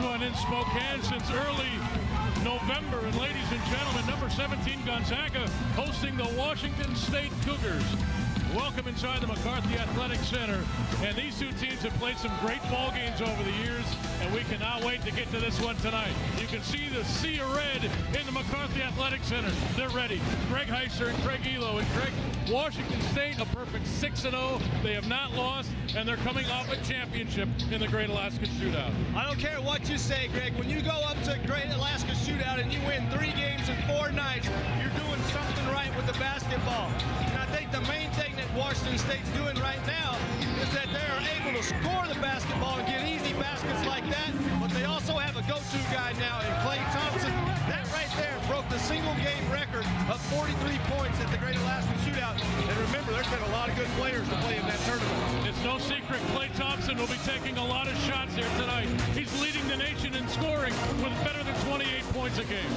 one in Spokane since early November. And ladies and gentlemen, number 17 Gonzaga hosting the Washington State Cougars. Welcome inside the McCarthy Athletic Center. And these two teams have played some great ball games over the years, and we cannot wait to get to this one tonight. You can see the sea of red in the McCarthy Athletic Center. They're ready. Greg Heister and Craig Elo. And Craig, Washington State, a perfect 6-0. They have not lost, and they're coming off a championship in the Great Alaska Shootout. I don't care what you say, Greg. When you go up to Great Alaska Shootout and you win 3 games in 4 nights, you're doing something right with the basketball. And I think the main thing that Washington State's doing right now is that they are able to score the basketball and get easy baskets like that, but they also have a go-to guy now in Klay Thompson. That right there broke the single-game record of 43 points at the Great Alaska Shootout. And remember, there's been a lot of good players to play in that tournament. It's no secret Klay Thompson will be taking a lot of shots here tonight. He's leading the nation in scoring with better than 28 points a game.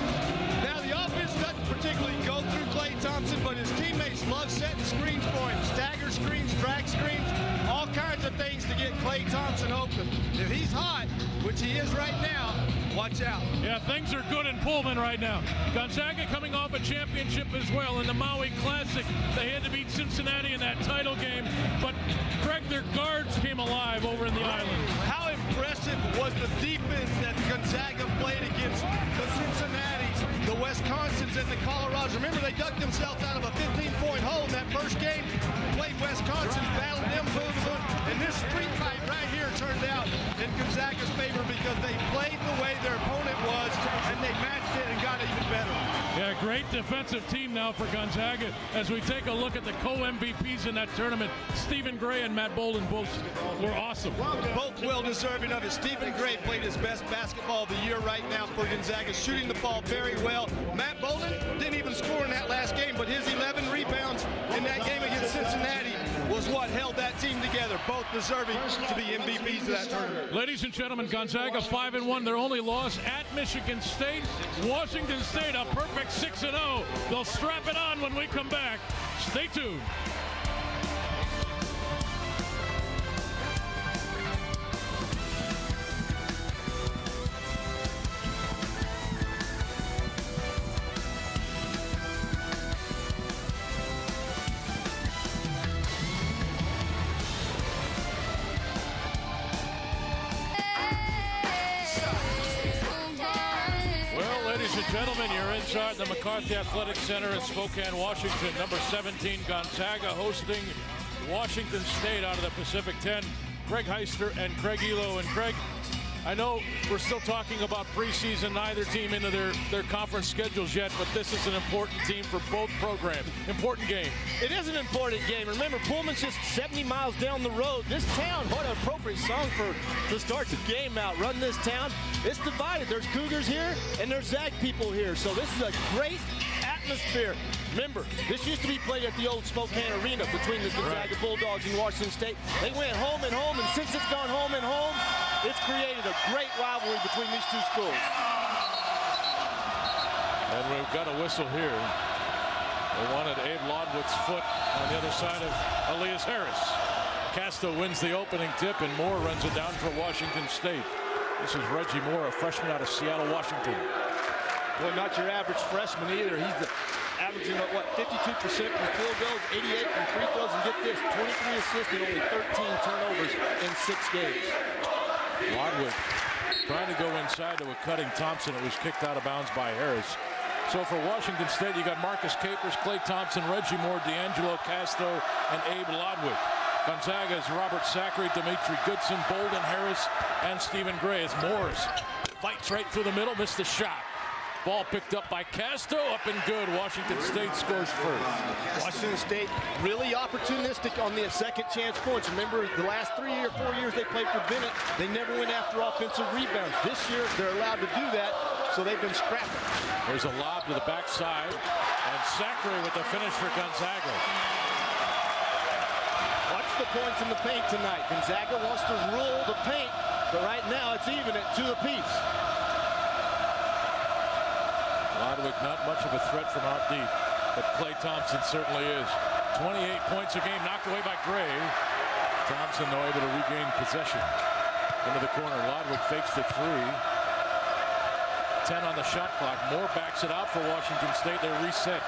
Now, the offense doesn't particularly go through Klay Thompson, but his teammates love setting screens for him. Stagger screens, drag screens, all kinds of things to get Klay Thompson open. If he's hot, which he is right now, watch out. Yeah, things are good in Pullman right now. Gonzaga coming off a championship as well in the Maui Classic. They had to beat Cincinnati in that title game, but Craig, their guards came alive over in the island. How impressive was the defense that Gonzaga played against the Cincinnatis, the Wisconsins, and the Colorados? Remember, they dug themselves out of a 15-point hole in that first game, played Wisconsin, battled them, and this street fight right here turned out in Gonzaga's favor because they played the way their opponent was, and they matched it and got even better. Yeah, great defensive team now for Gonzaga as we take a look at the co-MVPs in that tournament. Stephen Gray and Matt Bolden both were awesome. Both well deserving of it. Stephen Gray played his best basketball of the year right now for Gonzaga, shooting the ball very well. Matt Bolden didn't even score in that last game, but his 11 rebounds in that game against Cincinnati was what held that team together. Both deserving to be MVPs of that tournament. Ladies and gentlemen, Gonzaga 5-1. Their only loss at Michigan State. Washington State, a perfect 6-0. They'll strap it on when we come back. Stay tuned. Gentlemen, you're inside the McCarthy Athletic Center in Spokane, Washington. Number 17, Gonzaga, hosting Washington State out of the Pacific 10. Greg Heister and Craig Elo. And Craig, I know we're still talking about preseason, neither team into their conference schedules yet, but this is an important team for both programs. Important game. It is an important game. Remember, Pullman's just 70 miles down the road. This town, what an appropriate song to start the game out. Run this town. It's divided. There's Cougars here and there's Zag people here. So this is a great atmosphere. Remember, this used to be played at the old Spokane Arena between the Gonzaga Bulldogs and Washington State. They went home and home, and since it's gone home and home, it's created a great rivalry between these two schools. And we've got a whistle here. They wanted Abe Lodwick's foot on the other side of Elias Harris. Castro wins the opening tip, and Moore runs it down for Washington State. This is Reggie Moore, a freshman out of Seattle, Washington. Well, not your average freshman either. He's averaging, what, 52% from field goals, 88 from free throws, and get this, 23 assists and only 13 turnovers in 6 games. Lodwick trying to go inside to a cutting Thompson. It was kicked out of bounds by Harris. So for Washington State, you got Marcus Capers, Klay Thompson, Reggie Moore, D'Angelo Castro, and Abe Lodwick. Gonzaga's Robert Sacre, Dimitri Goodson, Bolden Harris, and Stephen Gray. As Morris fights right through the middle, missed the shot. Ball picked up by Castro, up and good. Washington State scores first. Washington State really opportunistic on the second chance points. Remember, the last 3 or 4 years they played for Bennett, they never went after offensive rebounds. This year, they're allowed to do that, so they've been scrapping. There's a lob to the backside, and Sacre with the finish for Gonzaga. Watch the points in the paint tonight. Gonzaga wants to rule the paint, but right now it's even at 2 apiece. Lodwick not much of a threat from out deep, but Klay Thompson certainly is. 28 points a game, knocked away by Gray. Thompson, though, able to regain possession. Into the corner, Lodwick fakes the three. 10 on the shot clock. Moore backs it out for Washington State. They're reset.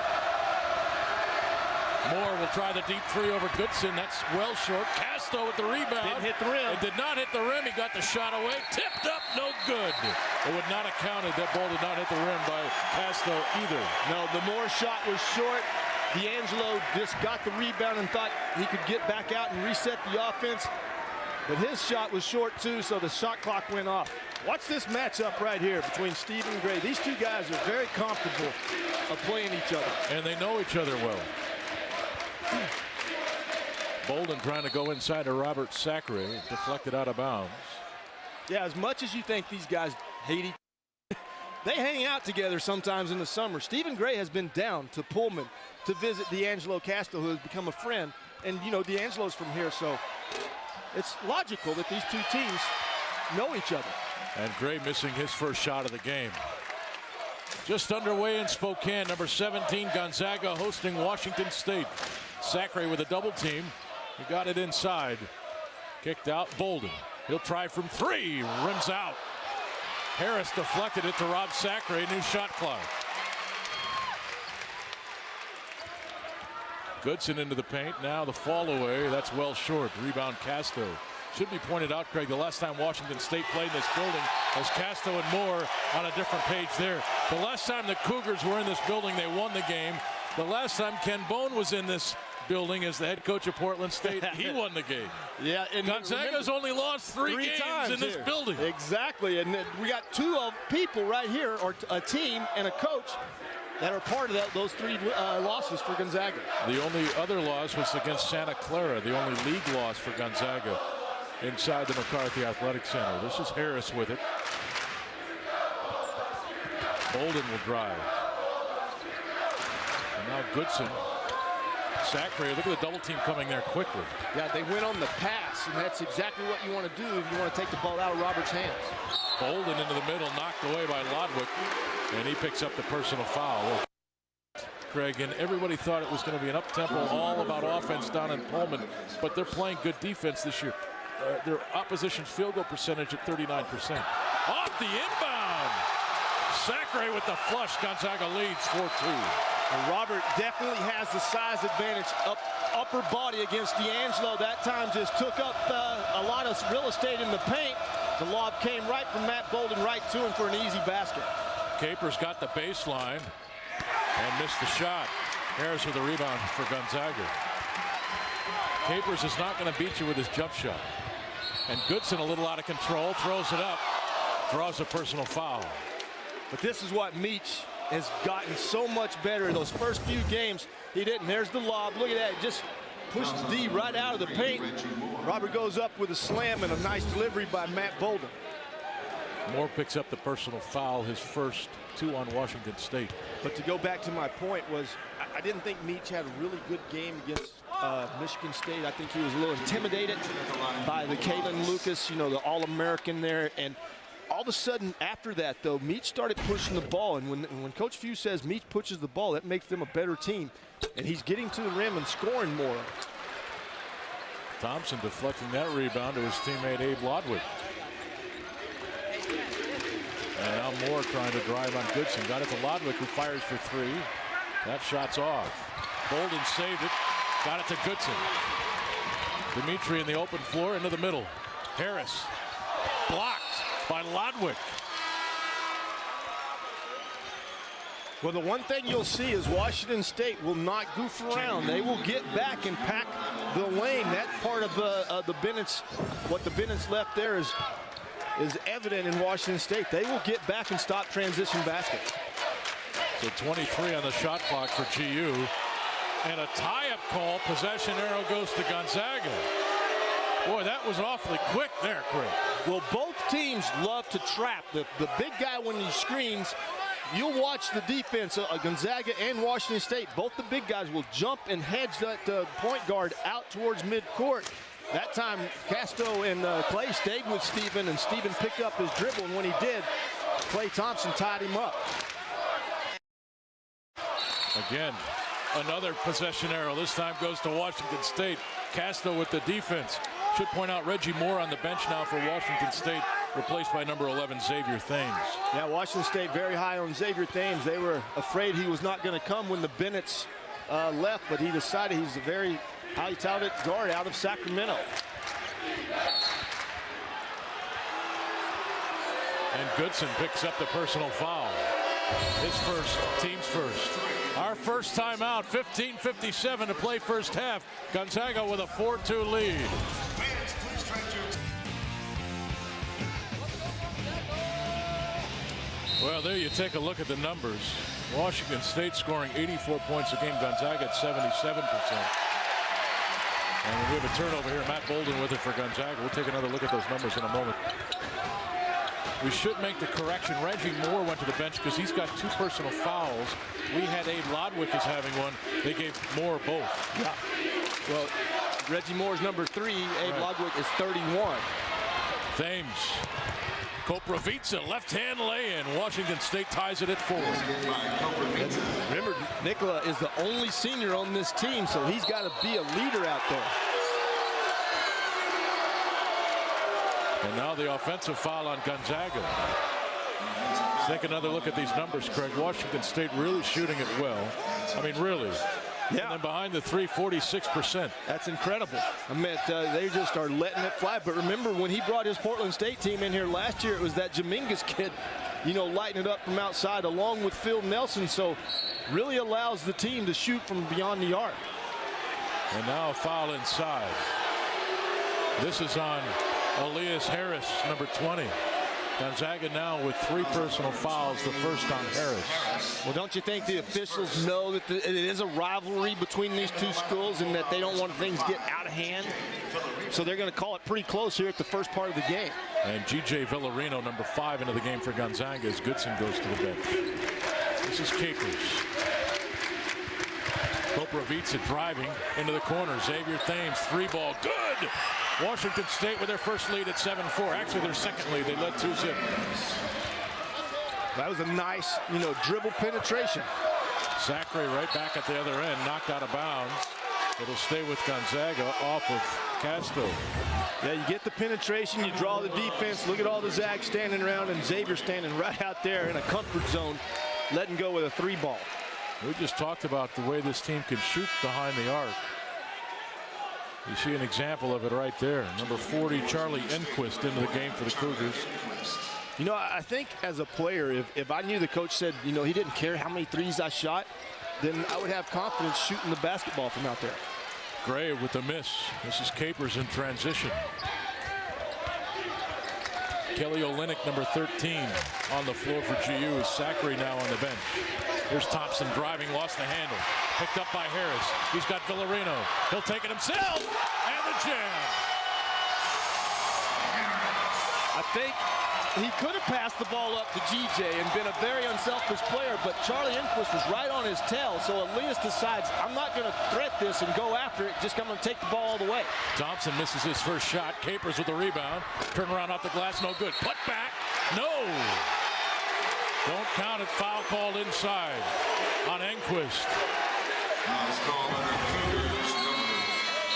Moore will try the deep three over Goodson. That's well short. Casto with the rebound. Didn't hit the rim. It did not hit the rim. He got the shot away. Tipped up, no good. It would not have counted. That ball did not hit the rim by Casto either. No, the Moore shot was short. D'Angelo just got the rebound and thought he could get back out and reset the offense. But his shot was short too, so the shot clock went off. Watch this matchup right here between Stephen and Gray. These two guys are very comfortable of playing each other. And they know each other well. Bolden trying to go inside to Robert Sacre, deflected out of bounds. Yeah, as much as you think these guys hate each other, they hang out together sometimes in the summer. Stephen Gray has been down to Pullman to visit D'Angelo Casto, who has become a friend. And, you know, D'Angelo's from here, so it's logical that these two teams know each other. And Gray missing his first shot of the game. Just underway in Spokane, number 17, Gonzaga hosting Washington State. Sacre with a double team. He got it inside. Kicked out, Bolden. He'll try from three, rims out. Harris deflected it to Rob Sacre, new shot clock. Goodson into the paint, now the fall away, that's well short. Rebound Casto. Should be pointed out, Craig, the last time Washington State played in this building was Casto and Moore on a different page there. The last time the Cougars were in this building, they won the game. The last time Ken Bone was in this building as the head coach of Portland State, he won the game. Yeah, and Gonzaga's only lost three games in this building. Exactly, and we got two people right here, or a team and a coach, that are part of those three losses for Gonzaga. The only other loss was against Santa Clara, the only league loss for Gonzaga inside the McCarthy Athletic Center. This is Harris with it. Bolden will drive. And now Goodson. Sacre, look at the double team coming there quickly. Yeah, they went on the pass, and that's exactly what you want to do if you want to take the ball out of Robert's hands. Bolden into the middle, knocked away by Lodwick, and he picks up the personal foul. Craig, and everybody thought it was going to be an up-tempo, all about offense down in Pullman, but they're playing good defense this year. Their opposition's field goal percentage at 39%. Off the inbound! Sacre with the flush. Gonzaga leads 4-2. And Robert definitely has the size advantage, upper body against D'Angelo. That time just took up a lot of real estate in the paint. The lob came right from Matt Bolden right to him for an easy basket. Capers got the baseline and missed the shot. Harris with the rebound for Gonzaga. Capers is not going to beat you with his jump shot. And Goodson a little out of control, throws it up, draws a personal foul. But this is what Meach has gotten so much better in those first few games. He didn't. There's the lob. Look at that. Just pushes D right out of the paint. Robert goes up with a slam and a nice delivery by Matt Bolden. Moore picks up the personal foul, his first two on Washington State. But to go back to my point was, I didn't think Meach had a really good game against Michigan State. I think he was a little intimidated by the Kalen Lucas, you know, the All-American there. And all of a sudden, after that, though, Meach started pushing the ball. And when Coach Few says Meach pushes the ball, that makes them a better team. And he's getting to the rim and scoring more. Thompson deflecting that rebound to his teammate Abe Lodwick. And now Moore trying to drive on Goodson. Got it to Lodwick, who fires for three. That shot's off. Bolden saved it. Got it to Goodson. Dimitri in the open floor into the middle. Harris blocked by Lodwick. Well, the one thing you'll see is Washington State will not goof around. They will get back and pack the lane. That part of the Bennett's, what the Bennett's left there is evident in Washington State. They will get back and stop transition baskets. So 23 on the shot clock for GU. And a tie-up call. Possession arrow goes to Gonzaga. Boy, that was awfully quick there, Craig. Well, both teams love to trap. The big guy, when he screens, you'll watch the defense, Gonzaga and Washington State. Both the big guys will jump and hedge that point guard out towards midcourt. That time, Casto and Clay stayed with Stephen, and Stephen picked up his dribble, and when he did, Klay Thompson tied him up. Again, another possession arrow. This time goes to Washington State. Casto with the defense. Should point out Reggie Moore on the bench now for Washington State. replaced by number 11, Xavier Thames. Yeah, Washington State very high on Xavier Thames. They were afraid he was not going to come when the Bennett's left, but he decided he's a very highly touted guard out of Sacramento. And Goodson picks up the personal foul. His first, team's first. Our first time out, 15:57 to play first half. Gonzaga with a 4-2 lead. Well, there you take a look at the numbers. Washington State scoring 84 points a game. Gonzaga at 77%. And we have a turnover here. Matt Bolden with it for Gonzaga. We'll take another look at those numbers in a moment. We should make the correction. Reggie Moore went to the bench because he's got 2 personal fouls. We had Abe Lodwick as having one. They gave Moore both. Yeah. Well, Reggie Moore's number 3. Abe Lodwick is 31. Thames. Koprivica, left-hand lay-in. Washington State ties it at 4. Remember, Nikola is the only senior on this team, so he's got to be a leader out there. And now the offensive foul on Gonzaga. Let's take another look at these numbers, Craig. Washington State really shooting it well. I mean, really. Yeah. And then behind the 3, 46%. That's incredible. I mean, they just are letting it fly. But remember, when he brought his Portland State team in here last year, it was that Dominguez kid, you know, lighting it up from outside along with Phil Nelson. So really allows the team to shoot from beyond the arc. And now a foul inside. This is on Elias Harris, number 20. Gonzaga now with 3 personal fouls, the first on Harris. Well, don't you think the officials know that it is a rivalry between these two schools and that they don't want things to get out of hand? So they're going to call it pretty close here at the first part of the game. And G.J. Villarino, number 5, into the game for Gonzaga as Goodson goes to the bench. This is Capers. Koprivica driving into the corner. Xavier Thames, 3-ball, good! Washington State with their first lead at 7-4. Actually, their second lead. They led 2-0. That was a nice, you know, dribble penetration. Zachary right back at the other end, knocked out of bounds. It'll stay with Gonzaga off of Castro. Yeah, you get the penetration, you draw the defense. Look at all the Zags standing around and Xavier standing right out there in a comfort zone, letting go with a 3-ball. We just talked about the way this team can shoot behind the arc. You see an example of it right there. Number 40, Charlie Enquist, into the game for the Cougars. You know, I think as a player, if I knew the coach said, you know, he didn't care how many threes I shot, then I would have confidence shooting the basketball from out there. Gray with the miss. This is Capers in transition. Kelly Olynyk, number 13, on the floor for GU. Zachary now on the bench. Here's Thompson driving, lost the handle. Picked up by Harris. He's got Villarino. He'll take it himself. And the jam. I think he could have passed the ball up to GJ and been a very unselfish player, but Charlie Enquist was right on his tail. So Elias decides, I'm not going to threat this and go after it. Just I'm going to take the ball all the way. Thompson misses his first shot. Capers with the rebound. Turn around off the glass. No good. Put back. No. Don't count it. Foul called inside on Enquist.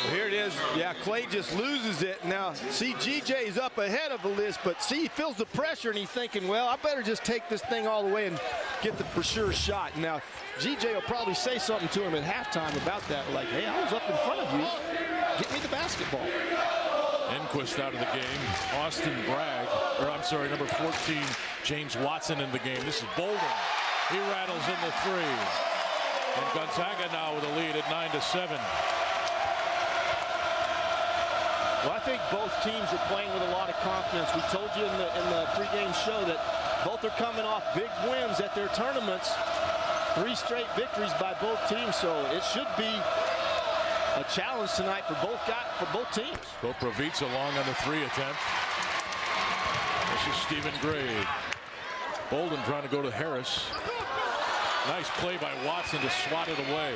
Well, here it is. Yeah, Clay just loses it. Now, see, GJ's up ahead of the list, but see, he feels the pressure and he's thinking, well, I better just take this thing all the way and get the for sure shot. Now, GJ will probably say something to him at halftime about that, like, hey, I was up in front of you. Get me the basketball. Enquist out of the game. Austin Bragg, or I'm sorry, number 14, James Watson in the game. This is Bolden. He rattles in the 3. And Gonzaga now with a lead at 9-7. Well, I think both teams are playing with a lot of confidence. We told you in the pregame show that both are coming off big wins at their tournaments. 3 straight victories by both teams, so it should be a challenge tonight for both teams. Koprivica long on the 3 attempt. This is Stephen Gray. Bolden trying to go to Harris. Nice play by Watson to swat it away.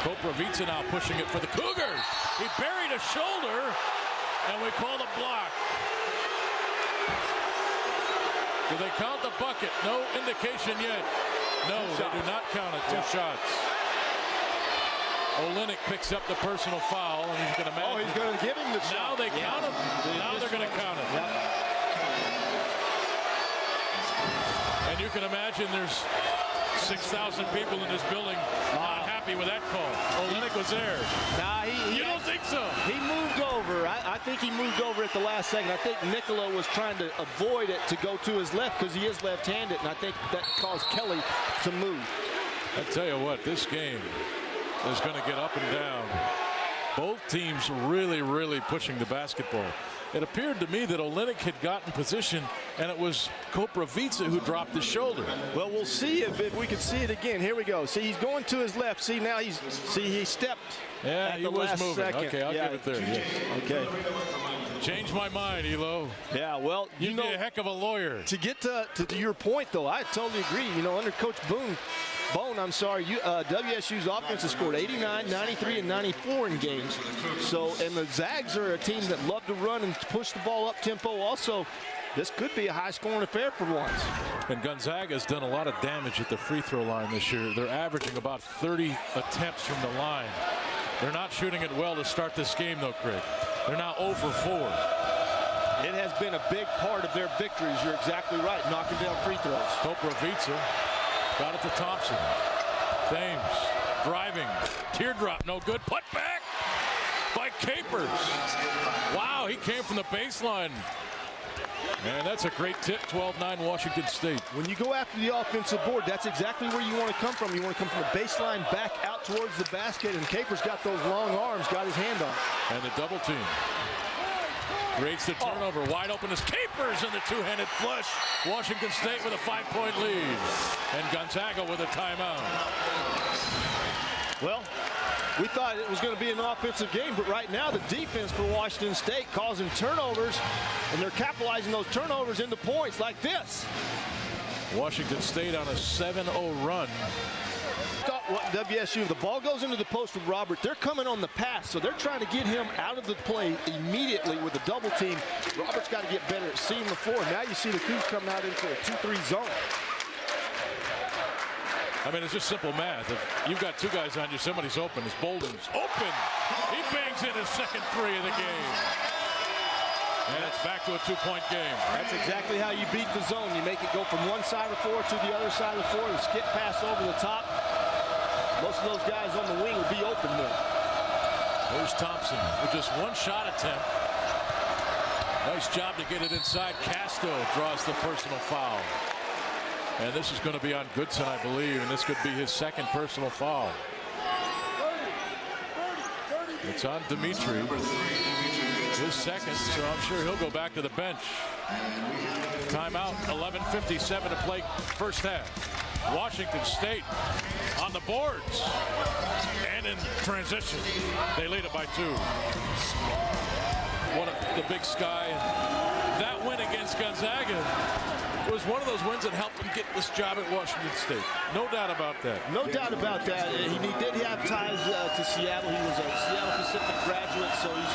Koprivica now pushing it for the Cougars. He buried a shoulder, and we call the block. Do they count the bucket? No indication yet. No, they do not count it. 2 shots. Olynyk picks up the personal foul, and he's going to he's going to give him the shot. Now they count him. Now they're going to count it. Yep. And you can imagine there's 6,000 people in this building not happy with that call. Olenek was there. Nah, you don't think so? He moved over. I think he moved over at the last second. I think Nicola was trying to avoid it to go to his left because he is left-handed, and I think that caused Kelly to move. I tell you what, this game is going to get up and down. Both teams really, really pushing the basketball. It appeared to me that Olenek had gotten position, and it was Koprivica who dropped his shoulder. Well, we'll see if we can see it again. Here we go. See, he's going to his left. See, now he stepped. Yeah, at he the was last moving. second. Okay, I'll give it there. Yes. Okay. Changed my mind, Elo. Yeah, well, You'd be a heck of a lawyer. To get to your point, though, I totally agree. You know, under Coach Bone, WSU's offense has scored 89, 93, and 94 in games. So, and the Zags are a team that love to run and push the ball up tempo. Also, this could be a high-scoring affair for once. And Gonzaga has done a lot of damage at the free throw line this year. They're averaging about 30 attempts from the line. They're not shooting it well to start this game, though, Craig. They're now 0 for 4. It has been a big part of their victories. You're exactly right, knocking down free throws. Koprivica got it to Thompson. Thames driving. Teardrop, no good. Put back by Capers. Wow, he came from the baseline. And that's a great tip, 12-9 Washington State. When you go after the offensive board, that's exactly where you want to come from. You want to come from the baseline back out towards the basket, and Capers got those long arms, got his hand on it. And the double team. Creates the turnover. Wide open is Capers in the two-handed flush. Washington State with a 5-point lead. And Gonzaga with a timeout. Well, we thought it was going to be an offensive game, but right now the defense for Washington State causing turnovers, and they're capitalizing those turnovers into points like this. Washington State on a 7-0 run. WSU, the ball goes into the post with Robert. They're coming on the pass, so they're trying to get him out of the play immediately with the double team. Robert's got to get better at seeing the floor. Now you see the Cougs coming out into a 2-3 zone. I mean, it's just simple math. If you've got two guys on you, somebody's open. It's Bolden's open. He bangs in his second three of the game. And it's back to a 2-point game. That's exactly how you beat the zone. You make it go from one side of the floor to the other side of the floor. The skip pass over the top. Most of those guys on the wing will be open there. There's Thompson with just one shot attempt. Nice job to get it inside. Casto draws the personal foul. And this is going to be on Goodson, I believe, and this could be his second personal foul. It's on Dimitri. His second, so I'm sure he'll go back to the bench. Timeout, 11:57 to play first half. Washington State on the boards and in transition. They lead it by 2. One of the Big Sky. That win against Gonzaga was one of those wins that helped him get this job at Washington State. No doubt about that. No doubt about that. He did have ties to Seattle. He was a Seattle Pacific graduate, so he's,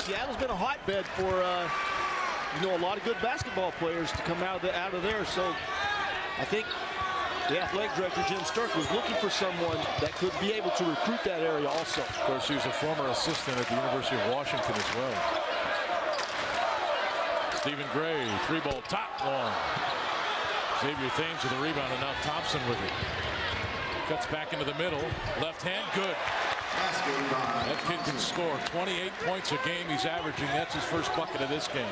Seattle's been a hotbed for, a lot of good basketball players to come out of there. So I think the athletic director, Jim Sturck, was looking for someone that could be able to recruit that area also. Of course, he was a former assistant at the University of Washington as well. Stephen Gray, 3-ball top long. Xavier Thames with the rebound, and now Thompson with it. Cuts back into the middle. Left hand, good. That kid can score 28 points a game he's averaging. That's his first bucket of this game.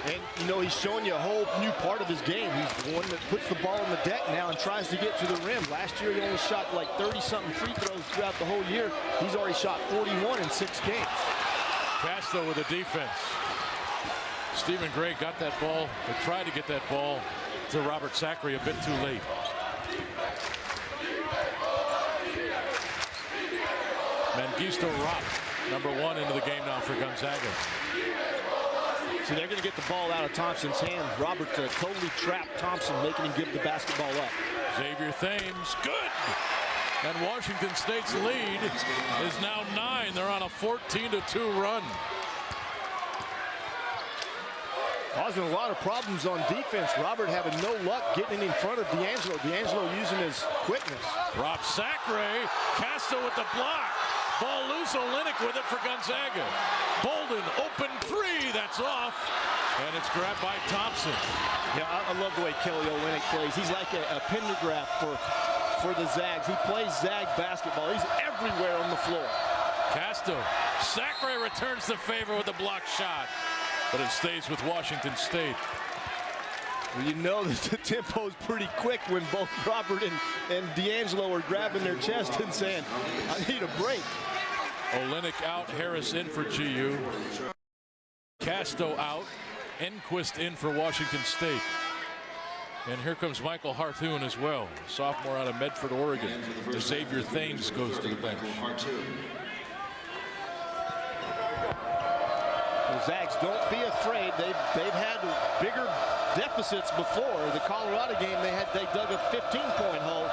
And, he's showing you a whole new part of his game. He's the one that puts the ball on the deck now and tries to get to the rim. Last year, he only shot like 30-something free throws throughout the whole year. He's already shot 41 in 6 games. Castro with the defense. Stephen Gray got that ball, or tried to get that ball to Robert Zachary a bit too late. Mengistu Rock, number 1 into the game now for Gonzaga. So they're going to get the ball out of Thompson's hands. Robert totally trapped Thompson, making him give the basketball up. Xavier Thames, good! And Washington State's lead is now 9. They're on a 14-2 run. Causing a lot of problems on defense. Robert having no luck getting in front of D'Angelo. D'Angelo using his quickness. Rob Sacre, Casto with the block. Ball loose, Olenek with it for Gonzaga. Bolden, open 3, that's off. And it's grabbed by Thompson. Yeah, I love the way Kelly Olynyk plays. He's like a pentagraph for the Zags. He plays Zag basketball. He's everywhere on the floor. Casto. Sacre returns the favor with a block shot, but it stays with Washington State. Well, you know that the tempo's pretty quick when both Robert and D'Angelo are grabbing their chest and saying, I need a break. Olynyk out, Harris in for GU. Casto out, Enquist in for Washington State. And here comes Michael Hartoon as well, sophomore out of Medford, Oregon. Xavier Thames goes to the bench. The Zags, don't be afraid. They've had bigger deficits before. The Colorado game, they dug a 15-point hole.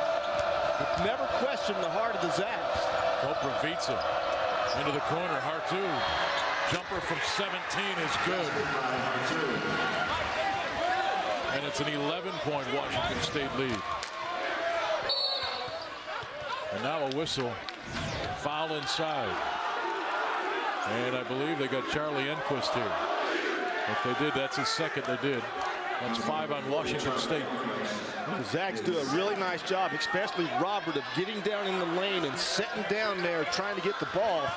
But never question the heart of the Zags. Koprivica into the corner. Hartoon. Jumper from 17 is good. And it's an 11-point Washington State lead. And now a whistle. Foul inside. And I believe they got Charlie Enquist here. If they did, that's his second they did. That's 5 on Washington State. The Zags do a really nice job, especially Robert, of getting down in the lane and setting down there, trying to get the ball.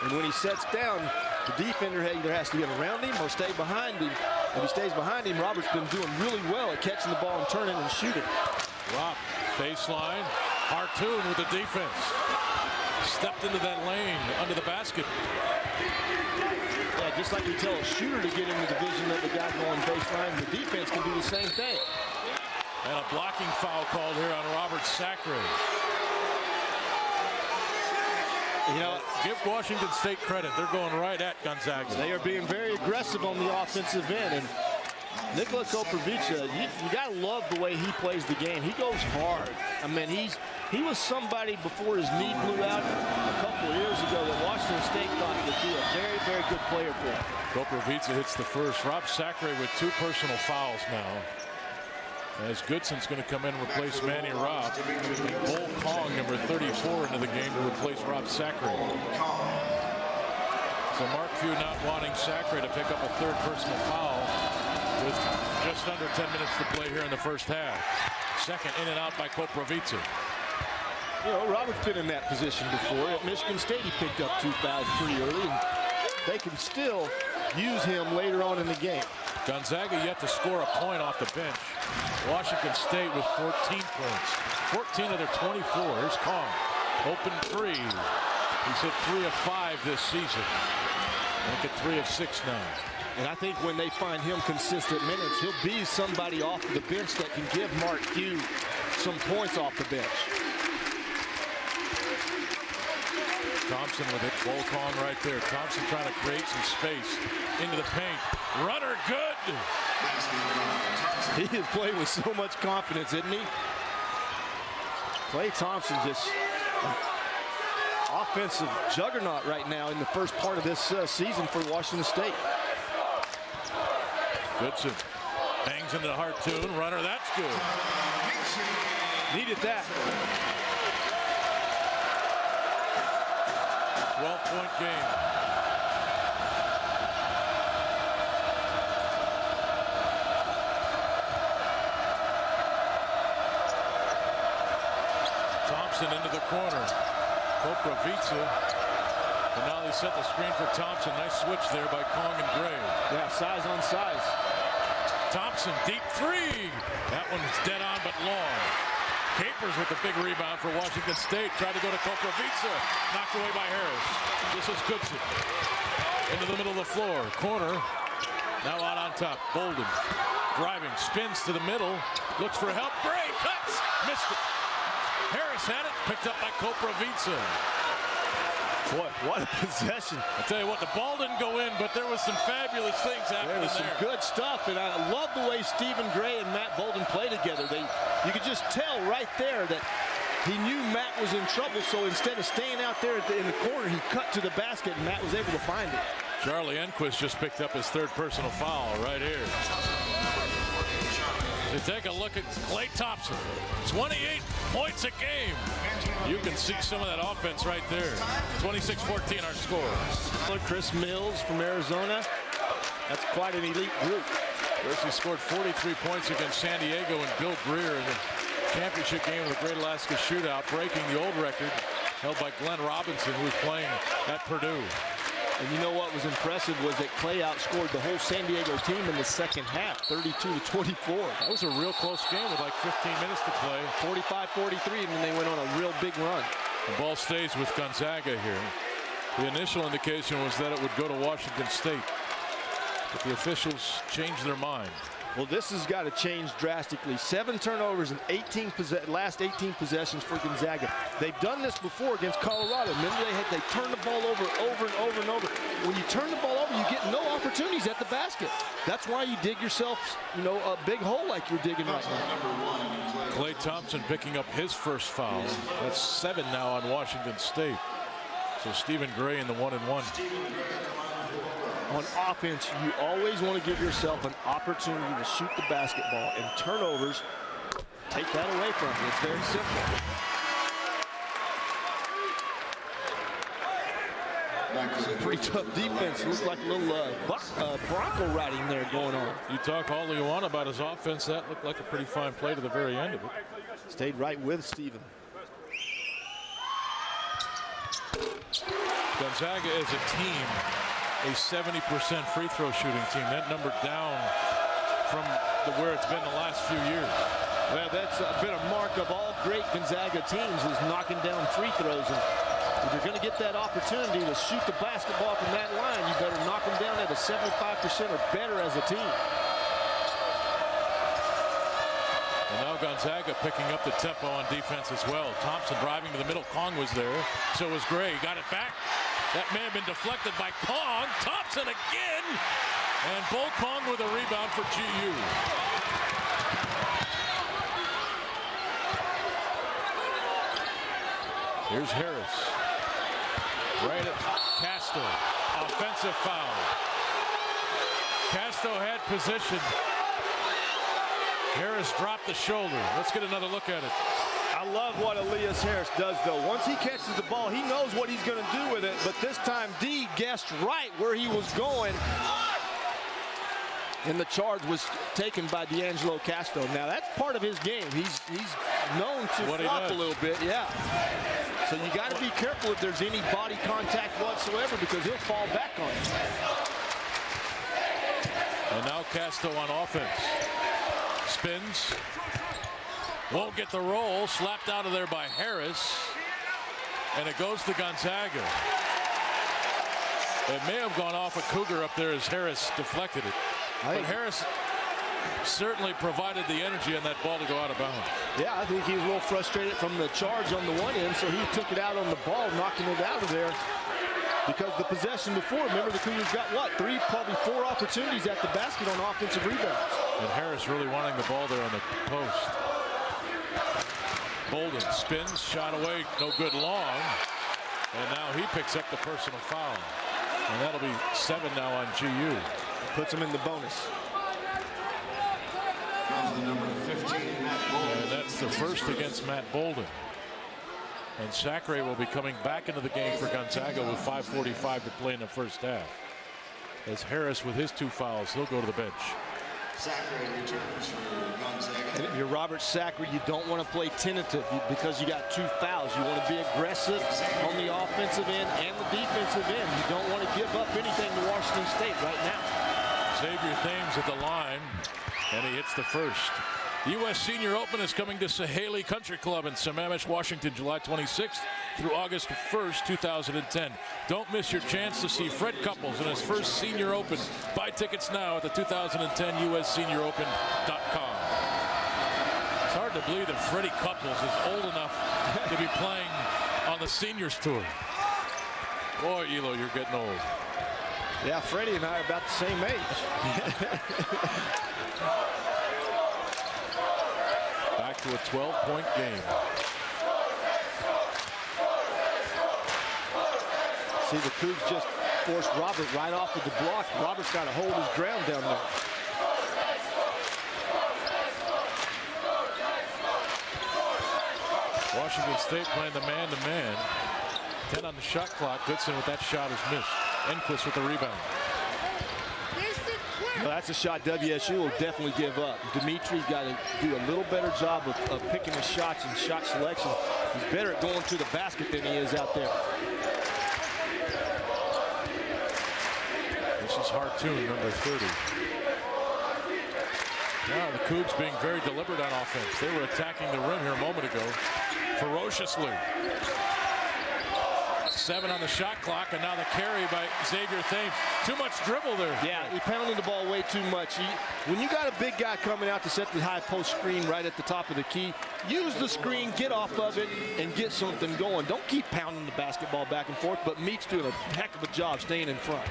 And when he sets down, the defender either has to get around him or stay behind him. If he stays behind him, Robert's been doing really well at catching the ball and turning and shooting. Rob, baseline. Hartoon with the defense. Stepped into that lane under the basket. Yeah, just like we tell a shooter to get in the division of the guy going baseline, the defense can do the same thing. And a blocking foul called here on Robert Sacre. You know, give Washington State credit. They're going right at Gonzaga. They are being very aggressive on the offensive end. And Nikola Koprivica, you got to love the way he plays the game. He goes hard. I mean, he was somebody before his knee blew out a couple of years ago that Washington State thought would be a very, very good player for him. Koprivica hits the first. Rob Sacre with 2 personal fouls now. As Goodson's going to come in and replace Manny Robb. And Bull Kong, number 34, into the game to replace Rob Sacre. So Mark Few not wanting Sacre to pick up a 3rd personal foul with just under 10 minutes to play here in the first half. Second in and out by Koprivica. You know, Robert's been in that position before. At Michigan State, he picked up 2 fouls pretty early, and they can still use him later on in the game. Gonzaga yet to score a point off the bench. Washington State with 14 points. 14 of their 24. Here's Kong. Open 3. He's hit 3 of 5 this season. Look at 3 of 6 now. And I think when they find him consistent minutes, he'll be somebody off the bench that can give Mark Few some points off the bench. Thompson with it. Bull Kong right there. Thompson trying to create some space into the paint. Runner good. He is playing with so much confidence, isn't he? Klay Thompson just offensive juggernaut right now in the first part of this season for Washington State. Goodson hangs into the Hartoon. Runner, that's good. Needed that. 12-point game. Thompson into the corner. Koprivica. And now they set the screen for Thompson. Nice switch there by Kong and Gray. Yeah, size on size. Thompson, deep 3. That one's dead on but long. Capers with the big rebound for Washington State. Tried to go to Koprivica. Knocked away by Harris. This is Goodson. Into the middle of the floor. Corner. Now out on top. Bolden. Driving. Spins to the middle. Looks for help. Gray cuts. Missed it. Harris had it. Picked up by Koprivica. Boy, what a possession. I tell you what, the ball didn't go in, but there was some fabulous things happening there. Was some good stuff, and I love the way Stephen Gray and Matt Bolden play together. You could just tell right there that he knew Matt was in trouble, so instead of staying out there in the corner, he cut to the basket, and Matt was able to find it. Charlie Enquist just picked up his 3rd personal foul right here. You take a look at Klay Thompson. 28 points a game. You can see some of that offense right there. 26-14 our score. Chris Mills from Arizona. That's quite an elite group. He scored 43 points against San Diego and Bill Greer in the championship game of the Great Alaska Shootout, breaking the old record held by Glenn Robinson, who was playing at Purdue. And you know what was impressive was that Clay outscored the whole San Diego team in the second half, 32-24. That was a real close game with like 15 minutes to play. 45-43, and then they went on a real big run. The ball stays with Gonzaga here. The initial indication was that it would go to Washington State, but the officials changed their mind. Well, this has got to change drastically. 7 turnovers in last 18 possessions for Gonzaga. They've done this before against Colorado. Remember, they turned the ball over and over. When you turn the ball over, you get no opportunities at the basket. That's why you dig yourself, a big hole like you're digging right now. Klay Thompson picking up his first foul. That's 7 now on Washington State. So Stephen Gray in the 1-and-1. On offense, you always want to give yourself an opportunity to shoot the basketball, and turnovers take that away from you. It's very simple. Some pretty tough defense. Looks like a little Bronco riding there going on. You talk all you want about his offense. That looked like a pretty fine play to the very end of it. Stayed right with Stephen. Gonzaga as a team, a 70% free throw shooting team. That number down from where it's been the last few years. Well, that's been a mark of all great Gonzaga teams, is knocking down free throws. And if you're going to get that opportunity to shoot the basketball from that line, you better knock them down at a 75% or better as a team. And now Gonzaga picking up the tempo on defense as well. Thompson driving to the middle. Kong was there. So was Gray. Got it back. That may have been deflected by Kong. Thompson again. And Bo Kong with a rebound for GU. Here's Harris. Right at Casto. Offensive foul. Casto had position. Harris dropped the shoulder. Let's get another look at it. I love what Elias Harris does, though. Once he catches the ball, he knows what he's going to do with it. But this time, D guessed right where he was going. And the charge was taken by D'Angelo Casto. Now, that's part of his game. He's known to flop a little bit, yeah. So you got to be careful if there's any body contact whatsoever, because he'll fall back on it. And now Casto on offense. Spins. Won't get the roll. Slapped out of there by Harris. And it goes to Gonzaga. It may have gone off a Cougar up there as Harris deflected it. But Harris certainly provided the energy on that ball to go out of bounds. Yeah, I think he was a little frustrated from the charge on the one end, so he took it out on the ball, knocking it out of there. Because the possession before, remember, the Cougars got what? Probably four opportunities at the basket on offensive rebounds. And Harris really wanting the ball there on the post. Bolden spins, shot away, no good long. And now he picks up the personal foul. And that'll be 7 now on GU. Puts him in the bonus. And that's the first against Matt Bolden. And Sacre will be coming back into the game for Gonzaga with 5:45 to play in the first half. As Harris with his 2 fouls, he'll go to the bench. Sacre returns for Gonzaga. And if you're Robert Sacre, you don't want to play tentative because you got 2 fouls. You want to be aggressive on the offensive end and the defensive end. You don't want to give up anything to Washington State right now. Xavier Thames at the line, and he hits the first. The U.S. Senior Open is coming to Sahaley Country Club in Sammamish, Washington, July 26th through August 1st, 2010. Don't miss your chance to see Fred Couples in his first Senior Open. Buy tickets now at the 2010 USSeniorOpen.com. It's hard to believe that Freddie Couples is old enough to be playing on the Seniors Tour. Boy, Elo, you're getting old. Yeah, Freddie and I are about the same age. Back to a 12-point game. See, the Cougs just forced Robert right off of the block. Robert's got to hold his ground down there. Washington State playing the man-to-man. 10 on the shot clock. Goodson with that shot is missed. Enquist with the rebound. Well, that's a shot WSU will definitely give up. Dimitri's got to do a little better job of picking his shots and shot selection. He's better at going to the basket than he is out there. This is Hartoon, number 30. Now the Cougs being very deliberate on offense. They were attacking the rim here a moment ago ferociously. 7 on the shot clock, and now the carry by Xavier Thames. Too much dribble there. Yeah, he pounded the ball way too much. When you got a big guy coming out to set the high post screen right at the top of the key, use the screen, get off of it, and get something going. Don't keep pounding the basketball back and forth, but Meek's doing a heck of a job staying in front.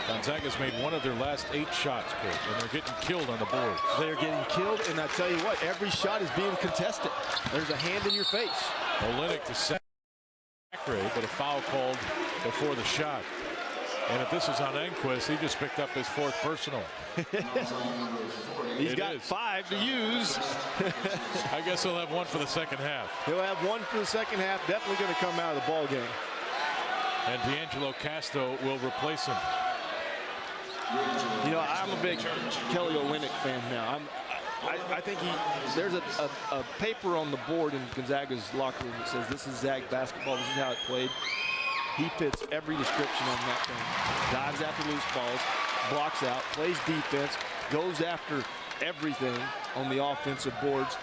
Gonzaga's made 1 of their last 8 shots, Kurt, and they're getting killed on the board. They're getting killed, and I tell you what, every shot is being contested. There's a hand in your face. Olynyk to Zachary, but a foul called before the shot. And if this is on Enquist, he just picked up his 4th personal. He's got 5 to use. I guess he'll have 1 for the second half. He'll have 1 for the second half. Definitely going to come out of the ball game. And D'Angelo Casto will replace him. You know, I'm a big Kelly Olynyk fan now. I think there's a paper on the board in Gonzaga's locker room that says this is Zag basketball, this is how it played. He fits every description on that thing. Dives after loose balls, blocks out, plays defense, goes after everything on the offensive boards.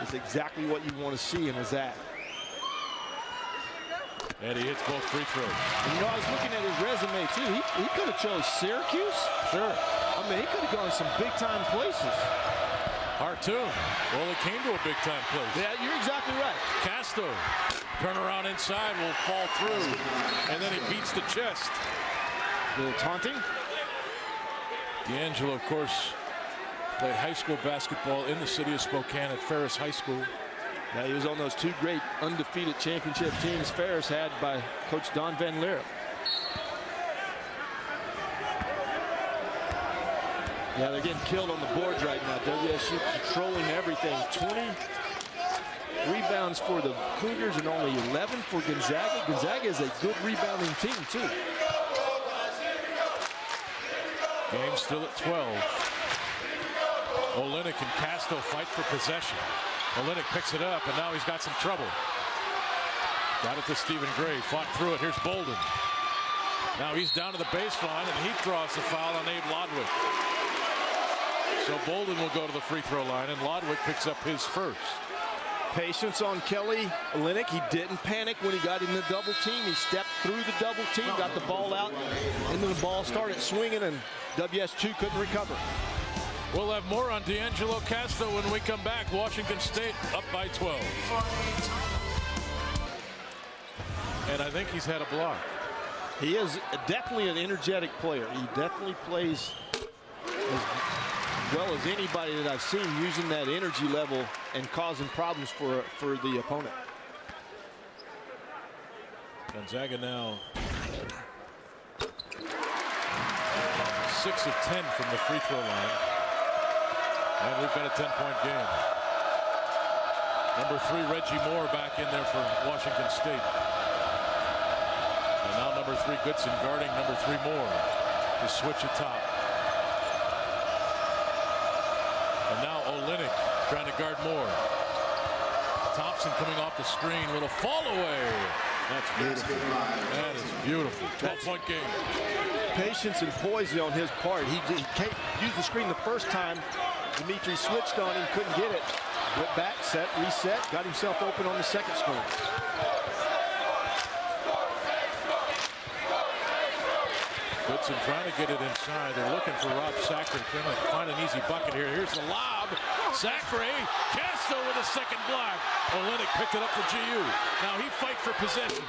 It's exactly what you want to see in a Zag. And he hits both free throws. And, you know, I was looking at his resume, too. He could have chose Syracuse. Sure. I mean, he could have gone some big-time places. Hartoon. Well, it came to a big-time place. Yeah, you're exactly right. Casto. Turn around inside, will fall through. And then he beats the chest. A little taunting. D'Angelo, of course, played high school basketball in the city of Spokane at Ferris High School. Yeah, he was on those 2 great undefeated championship teams Ferris had by Coach Don Van Leer. Yeah, they're getting killed on the boards right now. WSU controlling everything. 20 rebounds for the Cougars and only 11 for Gonzaga. Gonzaga is a good rebounding team, too. Game still at 12. Olynyk and Casto fight for possession. Olynyk picks it up, and now he's got some trouble. Got it to Stephen Gray, fought through it. Here's Bolden. Now he's down to the baseline, and he draws the foul on Abe Lodwick. So Bolden will go to the free throw line, and Lodwick picks up his first. Patience on Kelly Olynyk. He didn't panic when he got in the double team. He stepped through the double team, got the ball out, and then the ball started swinging, and WSU couldn't recover. We'll have more on D'Angelo Casto when we come back. Washington State up by 12. And I think he's had a block. He is definitely an energetic player. He definitely plays as well as anybody that I've seen, using that energy level and causing problems for the opponent. Gonzaga now 6 of 10 from the free throw line. And we've got a 10-point game. Number 3, Reggie Moore back in there for Washington State. And now number 3, Goodson guarding number 3, Moore. The switch atop. And now Olynyk trying to guard Moore. Thompson coming off the screen. Little fall away. That's beautiful. That is beautiful. 12-point game. Patience and poise on his part. He can't use the screen the first time. Dimitri switched on him, couldn't get it. Went back, set, reset, got himself open on the second screen. Goodson trying to get it inside. They're looking for Rob Sacre to come and find an easy bucket here. Here's the lob. Sacre, Casto with a second block. Olynyk picked it up for GU. Now he fights for possession.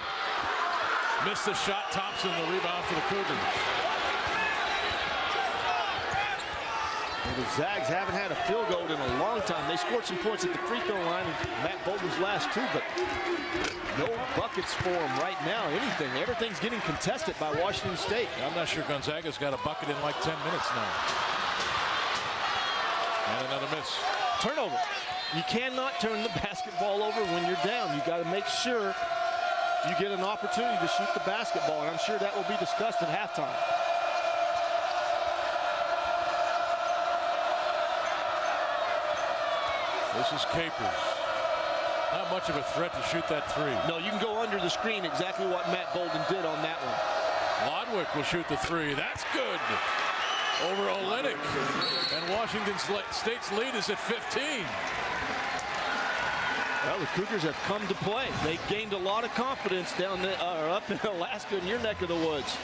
Missed the shot. Thompson, the rebound for the Cougars. The Zags haven't had a field goal in a long time. They scored some points at the free throw line in Matt Bolden's last 2, but no buckets for them right now. Everything's getting contested by Washington State. I'm not sure Gonzaga's got a bucket in like 10 minutes now. And another miss. Turnover. You cannot turn the basketball over when you're down. You got to make sure you get an opportunity to shoot the basketball, and I'm sure that will be discussed at halftime. This is Capers. Not much of a threat to shoot that three. No, you can go under the screen, exactly what Matt Bolden did on that one. Lodwick will shoot the three. That's good. Over Olenek. And Washington State's lead is at 15. Well, the Cougars have come to play. They gained a lot of confidence down there, up in Alaska in your neck of the woods.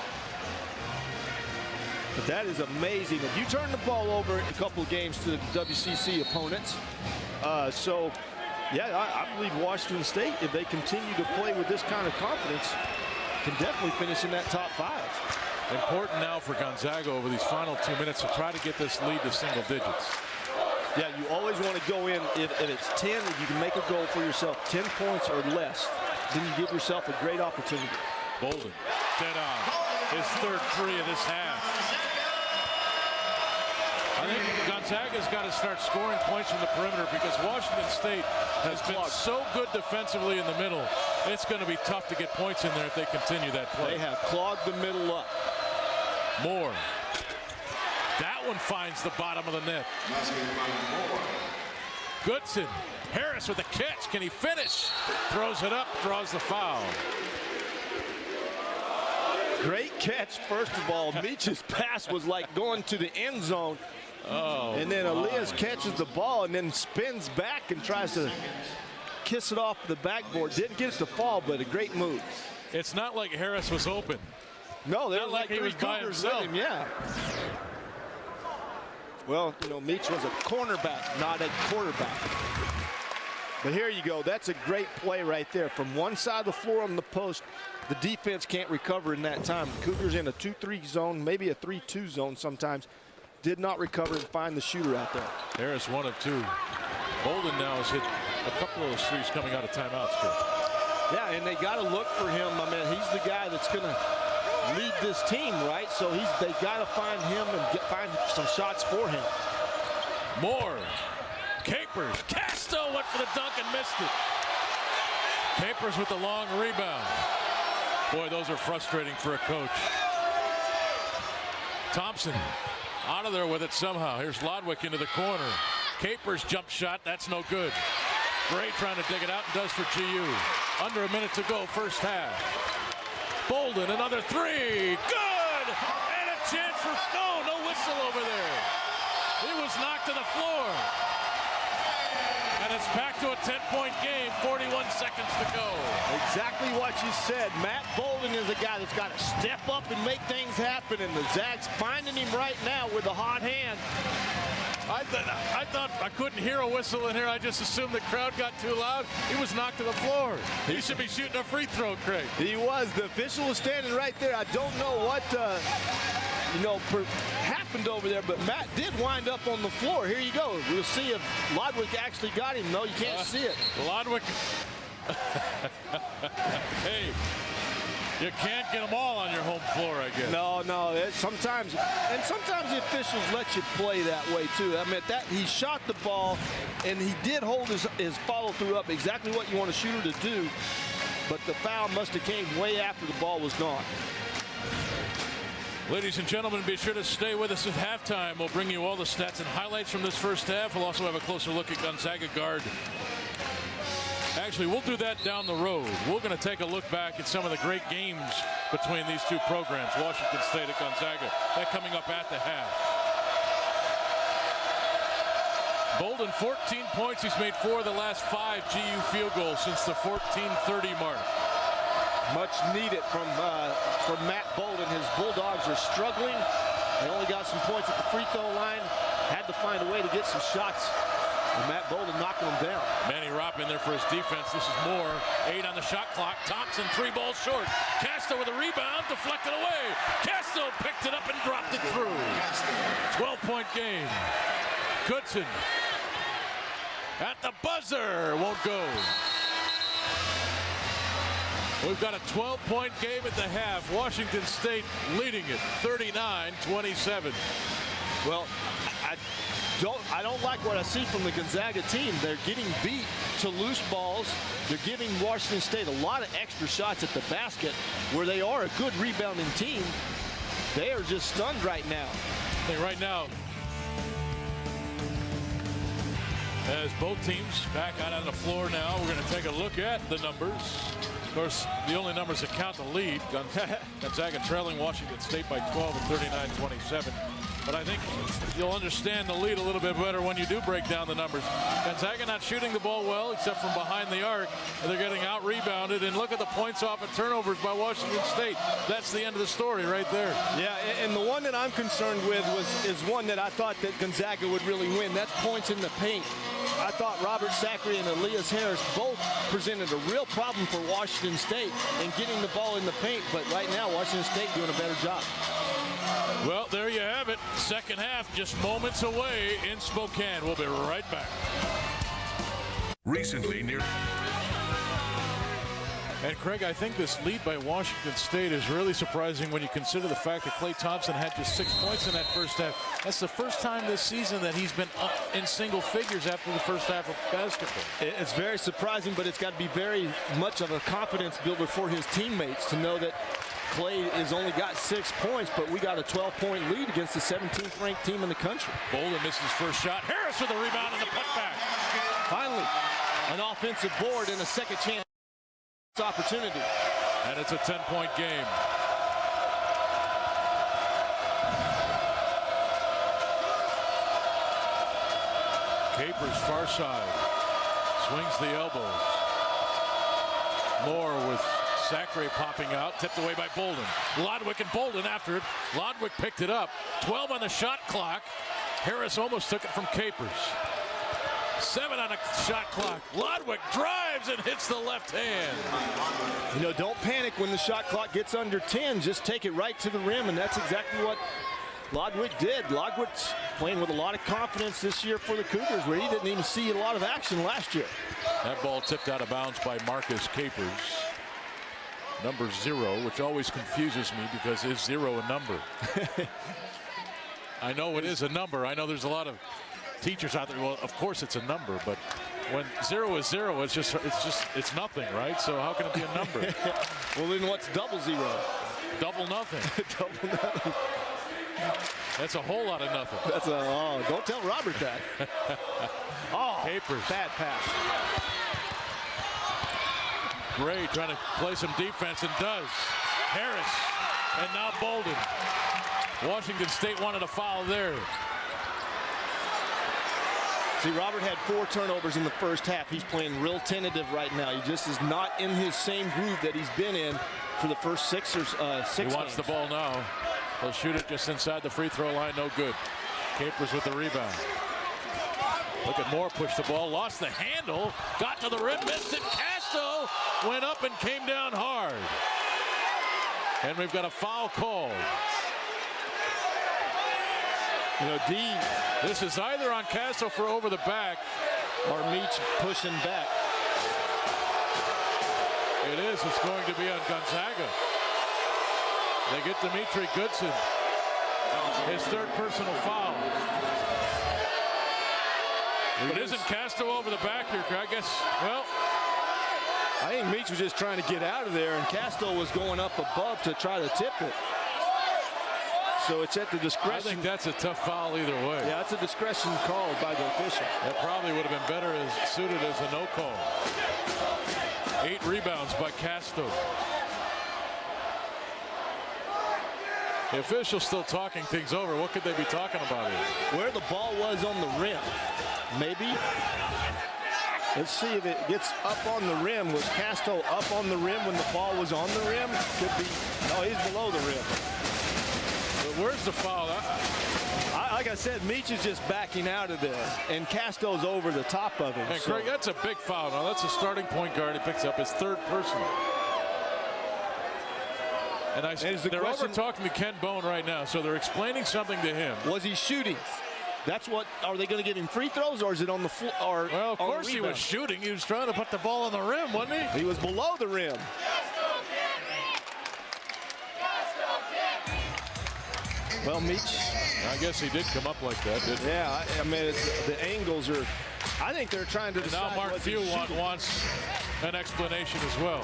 But that is amazing. If you turn the ball over a couple of games to the WCC opponents, yeah, I believe Washington State, if they continue to play with this kind of confidence, can definitely finish in that top 5. Important now for Gonzaga over these final 2 minutes to try to get this lead to single digits. Yeah, you always want to go in, if it's 10, if you can make a goal for yourself, 10 points or less, then you give yourself a great opportunity. Bolden, dead on. His third three of this half. I think Gonzaga's got to start scoring points from the perimeter because Washington State has been so good defensively in the middle. It's going to be tough to get points in there if they continue that play. They have clogged the middle up. Moore. That one finds the bottom of the net. Goodson. Harris with a catch. Can he finish? Throws it up, draws the foul. Great catch, first of all. Meach's pass was like going to the end zone. Oh, and then Elias catches the ball and then spins back and tries to kiss it off the backboard. Didn't get it to fall, but a great move. It's not like Harris was open. No, there was like he was by himself. Him, yeah. Well, you know, Meach was a cornerback, not a quarterback. But here you go. That's a great play right there. From one side of the floor on the post, the defense can't recover in that time. The Cougars in a 2-3 zone, maybe a 3-2 zone sometimes. Did not recover and find the shooter out there. Harris 1 of 2. Bolden now has hit a couple of those threes coming out of timeouts. Yeah, and they got to look for him. I mean, he's the guy that's going to lead this team, right? So they got to find him and find some shots for him. Moore, Capers, Casto went for the dunk and missed it. Capers with the long rebound. Boy, those are frustrating for a coach. Thompson out of there with it somehow. Here's Lodwick into the corner. Capers jump shot, that's no good. Gray trying to dig it out and does for GU. Under a minute to go, first half. Bolden, another three, good! And a chance for no whistle over there. He was knocked to the floor. And it's back to a 10-point game, 41 seconds to go. Exactly what you said. Matt Bolden is a guy that's got to step up and make things happen, and the Zags finding him right now with a hot hand. I thought I couldn't hear a whistle in here. I just assumed the crowd got too loud. He was knocked to the floor. He should be shooting a free throw, Craig. He was. The official was standing right there. I don't know what happened over there, but Matt did wind up on the floor. Here you go. We'll see if Lodwick actually got him. No, you can't see it. Lodwick. Hey, you can't get them all on your home floor, I guess. No. Sometimes the officials let you play that way too. I mean, he shot the ball, and he did hold his follow through up exactly what you want a shooter to do. But the foul must have came way after the ball was gone. Ladies and gentlemen, be sure to stay with us at halftime. We'll bring you all the stats and highlights from this first half. We'll also have a closer look at Gonzaga guard. Actually, we'll do that down the road. We're going to take a look back at some of the great games between these two programs, Washington State and Gonzaga. That coming up at the half. Bolden, 14 points. He's made 4 of the last 5 GU field goals since the 14:30 mark. Much needed from Matt Bolden. His Bulldogs are struggling. They only got some points at the free throw line. Had to find a way to get some shots. And Matt Bolden knocking them down. Manny Ropp in there for his defense. This is Moore. 8 on the shot clock. Thompson, 3 balls short. Casto with a rebound, deflected away. Casto picked it up and dropped it through. 12-point game. Goodson at the buzzer. Won't go. We've got a 12-point game at the half. Washington State leading it 39-27. Well, I don't like what I see from the Gonzaga team. They're getting beat to loose balls. They're giving Washington State a lot of extra shots at the basket, where they are a good rebounding team. They are just stunned right now. I think right now, As both teams back out on the floor now, we're going to take a look at the numbers. Of course, the only numbers that count the lead. Gonzaga trailing Washington State by 12 at 39-27. But I think you'll understand the lead a little bit better when you do break down the numbers. Gonzaga not shooting the ball well, except from behind the arc. They're getting out-rebounded. And look at the points off and turnovers by Washington State. That's the end of the story right there. Yeah, and the one that I'm concerned with is one that I thought that Gonzaga would really win. That's points in the paint. I thought Robert Sacre and Elias Harris both presented a real problem for Washington State in getting the ball in the paint. But right now, Washington State doing a better job. Well, there you have it. Second half just moments away in Spokane. We'll be right back. Recently near. And Craig, I think this lead by Washington State is really surprising when you consider the fact that Klay Thompson had just 6 points in that first half. That's the first time this season that he's been up in single figures after the first half of basketball. It's very surprising, but it's got to be very much of a confidence builder for his teammates to know that Klay has only got 6 points, but we got a 12-point lead against the 17th ranked team in the country. Bolden misses first shot. Harris with the rebound and the putback. Finally, an offensive board and a second chance opportunity. And it's a 10-point game. Capers far side. Swings the elbows. Moore with Sacre popping out, tipped away by Bolden. Lodwick and Bolden after it. Lodwick picked it up. 12 on the shot clock. Harris almost took it from Capers. 7 on the shot clock. Lodwick drives and hits the left hand. You know, don't panic when the shot clock gets under 10. Just take it right to the rim, and that's exactly what Lodwick did. Lodwick's playing with a lot of confidence this year for the Cougars, where he didn't even see a lot of action last year. That ball tipped out of bounds by Marcus Capers. Number 0, which always confuses me because is 0 a number? I know it is a number. I know there's a lot of teachers out there. Well, of course it's a number, but when 0 is 0, it's nothing, right? So how can it be a number? Well, then what's double 0? Double nothing. Double nothing. That's a whole lot of nothing. That's a, oh, don't tell Robert that. Oh, Capers. bad pass. Gray trying to play some defense and does. Harris and now Bolden. Washington State wanted a foul there. See, Robert had 4 turnovers in the first half. He's playing real tentative right now. He just is not in his same groove that he's been in for the first 6 He wants games. the ball now. He'll shoot it just inside the free throw line. No good. Capers with the rebound. Look at Moore push the ball. Lost the handle. Got to the rim. Missed it. Casto went up and came down hard. And we've got a foul call. You know, D. This is either on Casto for over the back or Meach pushing back. It is. It's going to be on Gonzaga. They get Dimitri Goodson. His 3rd personal foul. But isn't Casto over the back here? I guess, well. I think Meach was just trying to get out of there, and Casto was going up above to try to tip it. So it's at the discretion. I think that's a tough foul either way. Yeah, it's a discretion called by the official. That probably would have been better suited as a no call. 8 rebounds by Casto. The official's still talking things over. What could they be talking about here? Where the ball was on the rim. Maybe. Let's see if it gets up on the rim. Was Casto up on the rim when the ball was on the rim? Could be. No, he's below the rim. But where's the foul? Like I said, Meach is just backing out of this, and Casto's over the top of him. And Craig, that's a big foul. Now, that's a starting point guard. He picks up his 3rd personal. And they're over talking to Ken Bone right now, so they're explaining something to him. Was he shooting? That's what. Are they going to give him free throws, or is it on the floor? Well, of course he was shooting. He was trying to put the ball on the rim, wasn't he? He was below the rim. Well, Meach. I guess he did come up like that, didn't he? Yeah, I mean, the angles are. I think they're trying to decide. Now Mark Few wants an explanation as well.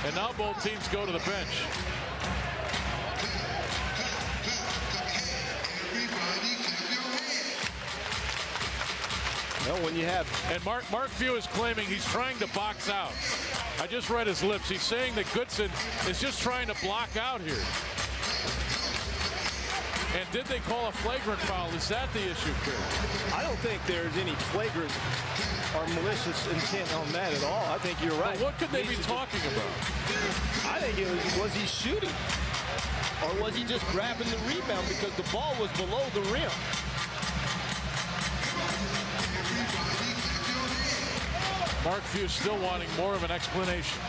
And now both teams go to the bench. Well, when you have... And Mark Few is claiming he's trying to box out. I just read his lips. He's saying that Goodson is just trying to block out here. And did they call a flagrant foul? Is that the issue, Chris? I don't think there's any flagrant or malicious intent on that at all. I think you're right. But what could they be talking about? I think it was he shooting? Or was he just grabbing the rebound because the ball was below the rim? Mark Few still wanting more of an explanation.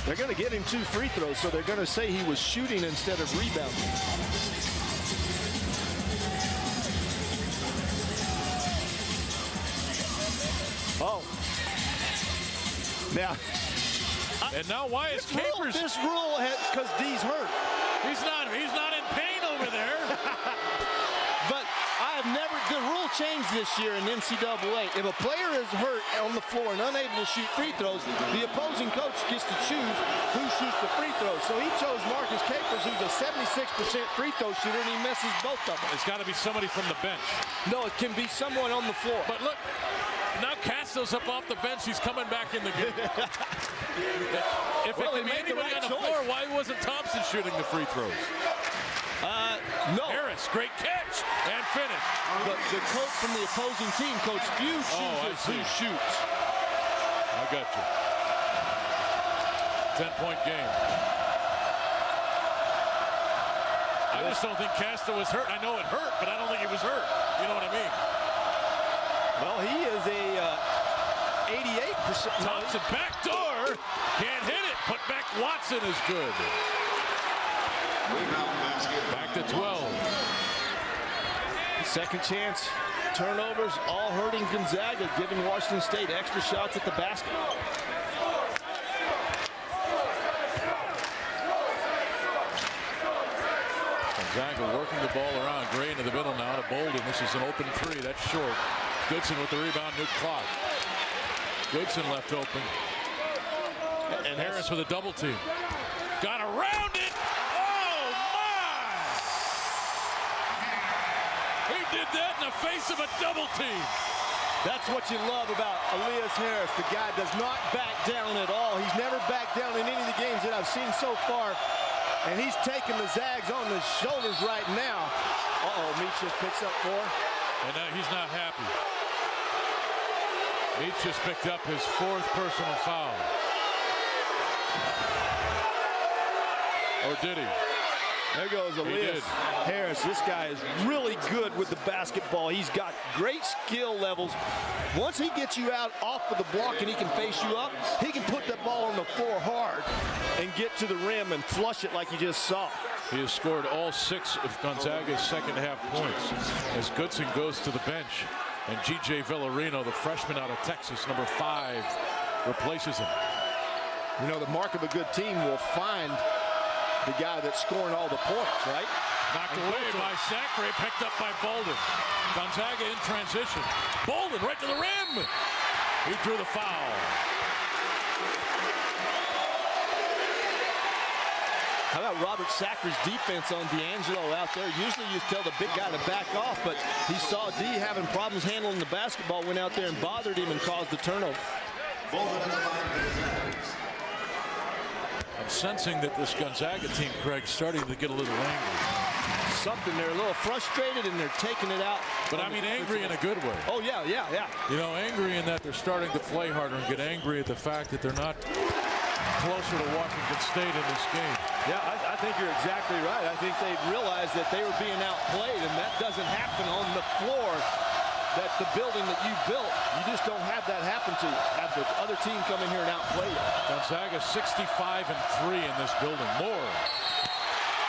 They're going to give him 2 free throws, so they're going to say he was shooting instead of rebounding. Oh. Now. And now why is Capers? This rule because D's hurt. He's not in pain over there. But I have never, the rule changed this year in NCAA. If a player is hurt on the floor and unable to shoot free throws, the opposing coach gets to choose who shoots the free throws. So he chose Marcus Capers, who's a 76% free throw shooter, and he misses both of them. It's got to be somebody from the bench. No, it can be someone on the floor. But look, now Castro's up off the bench. He's coming back in the game. If it can be anybody on the floor, why wasn't Thompson shooting the free throws? No. Harris, great catch and finish. But the coach from the opposing team, Coach Few, chooses who shoots. I got you. 10-point game. I just don't think Castro was hurt. I know it hurt, but I don't think he was hurt. You know what I mean? Well, he is a 88%. Thompson back door. Can't hit it. Put back Watson is good. Back to 12. Second chance. Turnovers all hurting Gonzaga, giving Washington State extra shots at the basket. Gonzaga working the ball around. Gray into the middle now to Bolden. This is an open 3. That's short. Goodson with the rebound. New clock. Goodson left open. And Harris with a double team. Got around it. Oh, my! He did that in the face of a double team. That's what you love about Elias Harris. The guy does not back down at all. He's never backed down in any of the games that I've seen so far. And he's taking the Zags on his shoulders right now. Uh-oh, Meach just picks up 4. And now he's not happy. Meach just picked up his 4th personal foul. Or did he? There goes Elias Harris. This guy is really good with the basketball. He's got great skill levels. Once he gets you out off of the block and he can face you up, he can put that ball on the floor hard and get to the rim and flush it like you just saw. He has scored all 6 of Gonzaga's second half points as Goodson goes to the bench. And G.J. Villarino, the freshman out of Texas, number 5, replaces him. You know, the mark of a good team will find the guy that's scoring all the points, right? Knocked away by Sacre, picked up by Bolden. Gonzaga in transition. Bolden right to the rim. He drew the foul. How about Robert Sacre's defense on D'Angelo out there? Usually you tell the big guy to back off, but he saw D having problems handling the basketball, went out there and bothered him and caused the turnover. I'm sensing that this Gonzaga team, Craig, starting to get a little angry. Something, they're a little frustrated and they're taking it out. But I mean angry in a good way. Oh, yeah. You know, angry in that they're starting to play harder and get angry at the fact that they're not closer to Washington State in this game. Yeah, I think you're exactly right. I think they realized that they were being outplayed, and that doesn't happen on the floor. That the building that you built, you just don't have that happen to you. Have the other team come in here and outplay you. Gonzaga 65-3 in this building. More.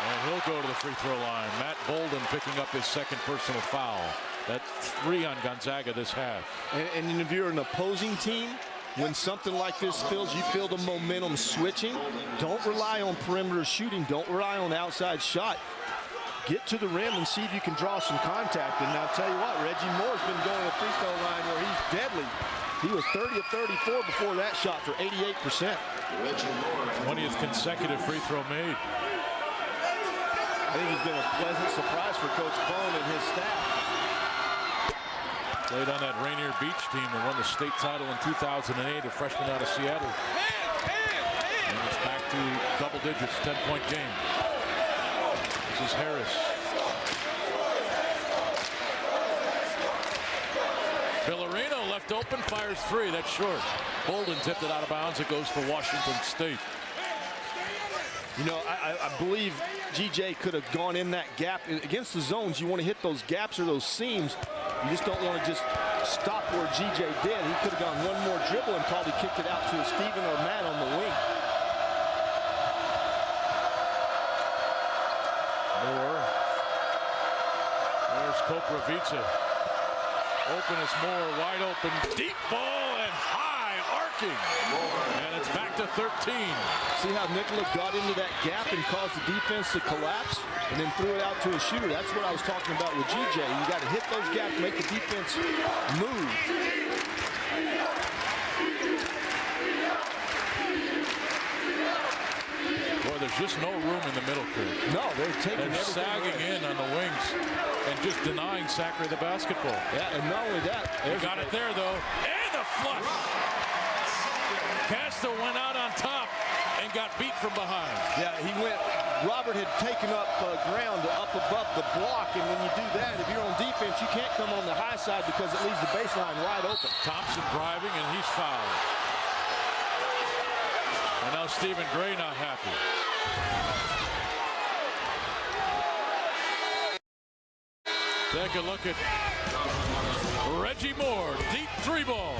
And he'll go to the free throw line. Matt Bolden picking up his 2nd personal foul. That's 3 on Gonzaga this half. And if you're an opposing team, when something like this feels, you feel the momentum switching, don't rely on perimeter shooting. Don't rely on outside shot. Get to the rim and see if you can draw some contact. And I'll tell you what, Reggie Moore's been going to the free throw line where he's deadly. He was 30 of 34 before that shot for 88%. 20th consecutive free throw made. I think he's been a pleasant surprise for Coach Bone and his staff. Played on that Rainier Beach team that won the state title in 2008, a freshman out of Seattle. And it's back to double digits, 10-point game. This is Harris. Villarino left open, fires three. That's short. Bolden tipped it out of bounds. It goes to Washington State. You know, I believe GJ could have gone in that gap. Against the zones, you want to hit those gaps or those seams. You just don't want to just stop where GJ did. He could have gone one more dribble and probably kicked it out to Steven or Matt on the wing. Moore. There's Koprivica. Open is Moore, wide open. Deep ball and high arcing. And it's back to 13. See how Nikola got into that gap and caused the defense to collapse and then threw it out to a shooter. That's what I was talking about with GJ. You got to hit those gaps, make the defense move. Boy, there's just no room in the middle curve. No, they're taking and sagging in on the wings and just denying Sacre the basketball. Yeah, and not only that. He got it there, though. And the flush. Castro went out on top and got beat from behind. Yeah, he went. Robert had taken up ground up above the block, and when you do that, if you're on defense, you can't come on the high side because it leaves the baseline wide open. Thompson driving, and he's fouled. And now Stephen Gray not happy. Take a look at Reggie Moore, deep three ball.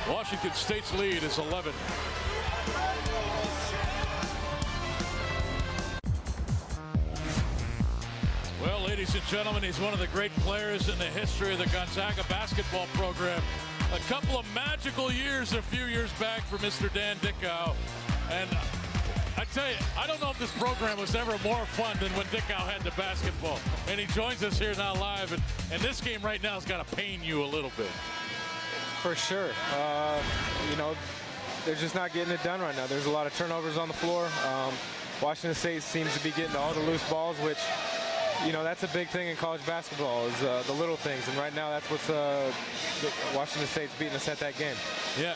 Washington State's lead is 11. Well, ladies and gentlemen, he's one of the great players in the history of the Gonzaga basketball program. A couple of magical years a few years back for Mr. Dan Dickau. And I tell you, I don't know if this program was ever more fun than when Dickau had the basketball. And he joins us here now live. And this game right now has got to pain you a little bit. For sure. You know, they're just not getting it done right now. There's a lot of turnovers on the floor. Washington State seems to be getting all the loose balls, which, you know, that's a big thing in college basketball is the little things. And right now that's what's Washington State's beating us at that game. Yeah.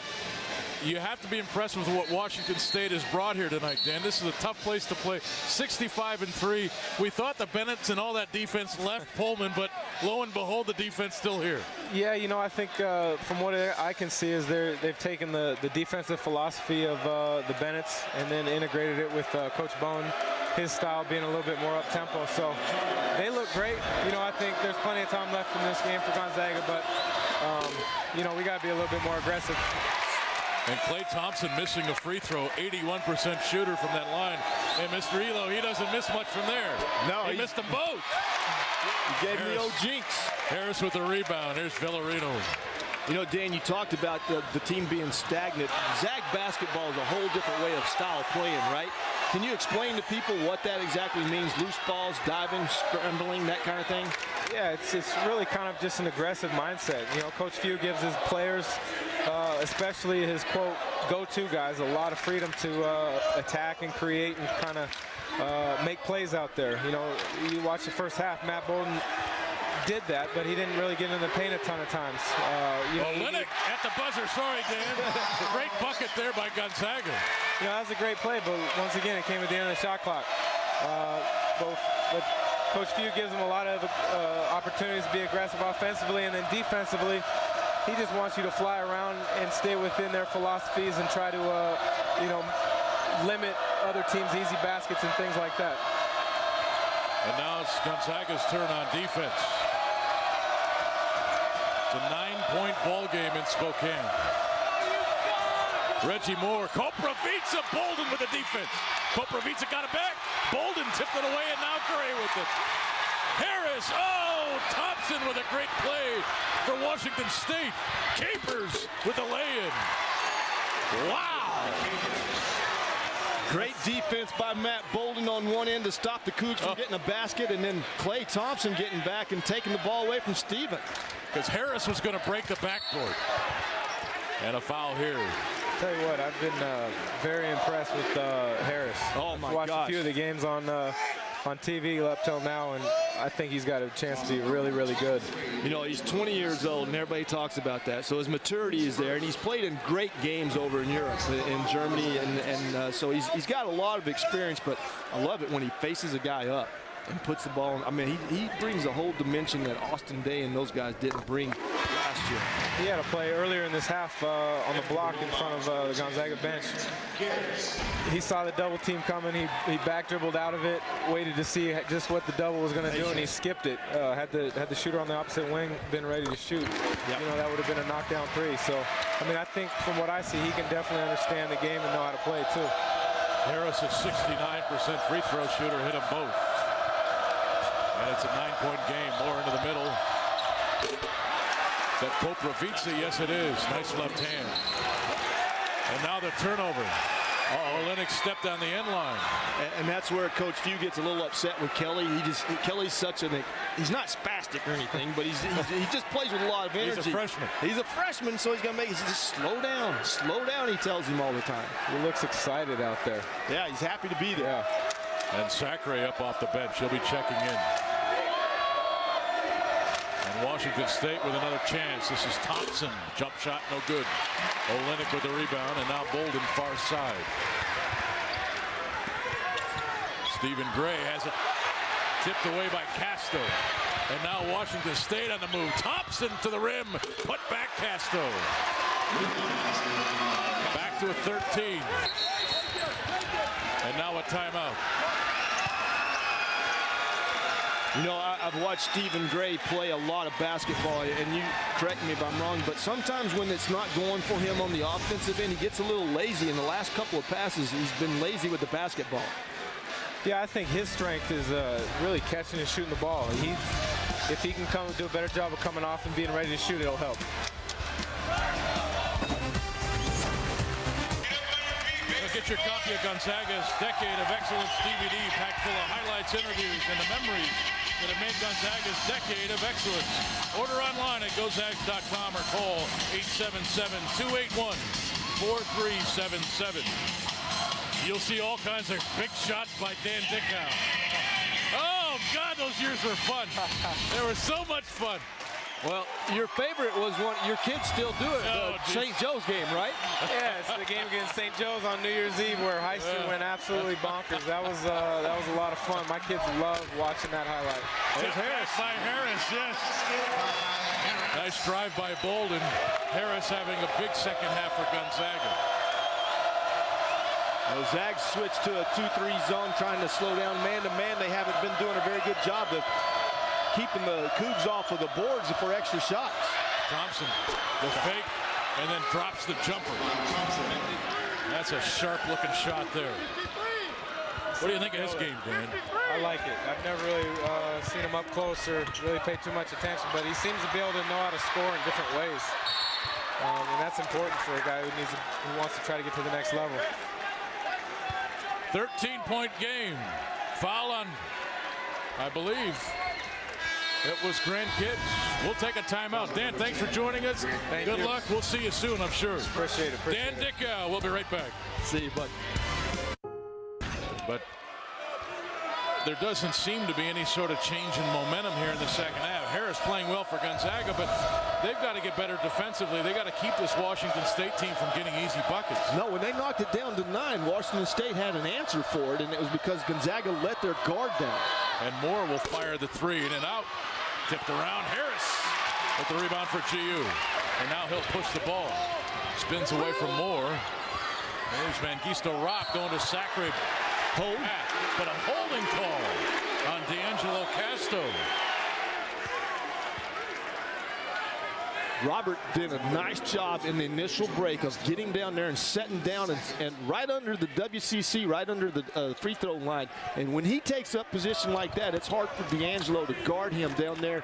You have to be impressed with what Washington State has brought here tonight, Dan. This is a tough place to play. 65-3. We thought the Bennett's and all that defense left Pullman, but lo and behold, the defense still here. Yeah, you know, I think from what I can see is they've taken the defensive philosophy of the Bennett's and then integrated it with Coach Bone, his style being a little bit more up-tempo. So they look great. You know, I think there's plenty of time left in this game for Gonzaga, but, you know, we got to be a little bit more aggressive. And Klay Thompson missing a free throw, 81% shooter from that line. And Mr. Elo, he doesn't miss much from there. No, he missed them both. He gave me the old jinx. Harris with the rebound. Here's Villarino. You know, Dan, you talked about the team being stagnant. Zag basketball is a whole different way of style playing, right? Can you explain to people what that exactly means? Loose balls, diving, scrambling, that kind of thing? Yeah, it's really kind of just an aggressive mindset. You know, Coach Few gives his players, especially his, quote, go-to guys, a lot of freedom to attack and create and kind of make plays out there. You know, you watch the first half, Matt Bolden did that, but he didn't really get in the paint a ton of times. Olynyk at the buzzer. Sorry, Dan. Great bucket there by Gonzaga. You know, that was a great play, but once again, it came at the end of the shot clock. But Coach Few gives him a lot of opportunities to be aggressive offensively, and then defensively, he just wants you to fly around and stay within their philosophies and try to, you know, limit other teams' easy baskets and things like that. And now it's Gonzaga's turn on defense. It's a 9-point ball game in Spokane. Reggie Moore, Koprivica, Bolden with the defense. Koprivica got it back. Bolden tipped it away, and now Gray with it. Harris, oh, Thompson with a great play for Washington State. Capers with the lay-in. Wow. Great defense by Matt Bolden on one end to stop the Cougs from getting a basket, and then Klay Thompson getting back and taking the ball away from Steven. Because Harris was going to break the backboard. And a foul here. Tell you what, I've been very impressed with Harris. Oh my I've watched gosh. a few of the games on on TV up till now, and I think he's got a chance to be really, really good. You know, he's 20 years old, and everybody talks about that. So his maturity is there, and he's played in great games over in Europe, in Germany, and so he's got a lot of experience. But I love it when he faces a guy up and puts the ball in. I mean, he brings a whole dimension that Austin Day and those guys didn't bring last year. He had a play earlier in this half on the block in front of the Gonzaga bench. He saw the double team coming. He back dribbled out of it, waited to see just what the double was going to do, and he skipped it. Had the shooter on the opposite wing been ready to shoot, you know, that would have been a knockdown three. So, I mean, I think from what I see, he can definitely understand the game and know how to play too. Harris, a 69% free throw shooter, hit them both. And it's a 9-point game. More into the middle. That Popovici, yes it is. Nice left hand. And now the turnover. Olenek stepped on the end line. And that's where Coach Few gets a little upset with Kelly. Kelly's such he's not spastic or anything, but he just plays with a lot of energy. He's a freshman. He's a freshman, so he's going to make it. Just slow down, he tells him all the time. He looks excited out there. Yeah, he's happy to be there. Yeah. And Sacre up off the bench. He'll be checking in. Washington State with another chance. This is Thompson. Jump shot, no good. Olenek with the rebound, and now Bolden far side. Stephen Gray has it tipped away by Casto. And now Washington State on the move. Thompson to the rim. Put back Casto. Back to a 13. And now a timeout. You know, I've watched Stephen Gray play a lot of basketball, and you correct me if I'm wrong, but sometimes when it's not going for him on the offensive end, he gets a little lazy. In the last couple of passes, he's been lazy with the basketball. Yeah, I think his strength is really catching and shooting the ball. If he can come do a better job of coming off and being ready to shoot, it'll help. Get your copy of Gonzaga's Decade of Excellence DVD, packed full of highlights, interviews, and the memories that have made Gonzaga's Decade of Excellence. Order online at gozags.com or call 877-281-4377. You'll see all kinds of big shots by Dan Dickau. Oh, God, those years were fun. They were so much fun. Well, your favorite was one, your kids still do it, the St. Joe's game, right? Yeah, it's the game against St. Joe's on New Year's Eve where Heister went absolutely bonkers. That was a lot of fun. My kids loved watching that highlight. There's Harris. By Harris, yes. Nice drive by Bolden. Harris having a big second half for Gonzaga. The Zags switched to a 2-3 zone, trying to slow down man-to-man. They haven't been doing a very good job of keeping the Cougs off of the boards for extra shots. Thompson, the fake, and then drops the jumper. That's a sharp-looking shot there. What do you think of his game, Dan? I like it. I've never really seen him up close or really paid too much attention, but he seems to be able to know how to score in different ways. And that's important for a guy who wants to try to get to the next level. 13-point game. Foul on, I believe, it was Grant Gibbs. We'll take a timeout. Dan, thanks for joining us. Good luck. We'll see you soon, I'm sure. Appreciate it. Dan Dickau, we'll be right back. See you, bud. But there doesn't seem to be any sort of change in momentum here in the second half. Harris playing well for Gonzaga, but they've got to get better defensively. They've got to keep this Washington State team from getting easy buckets. No, when they knocked it down to 9, Washington State had an answer for it, and it was because Gonzaga let their guard down. And Moore will fire the three in and out. Tipped around. Harris with the rebound for GU. And now he'll push the ball. Spins away from Moore. There's Mengistu Rock going to Sacre. Hold. But a holding call on D'Angelo Casto. Robert did a nice job in the initial break of getting down there and setting down and right under the WCC, right under the free throw line. And when he takes up position like that, it's hard for D'Angelo to guard him down there,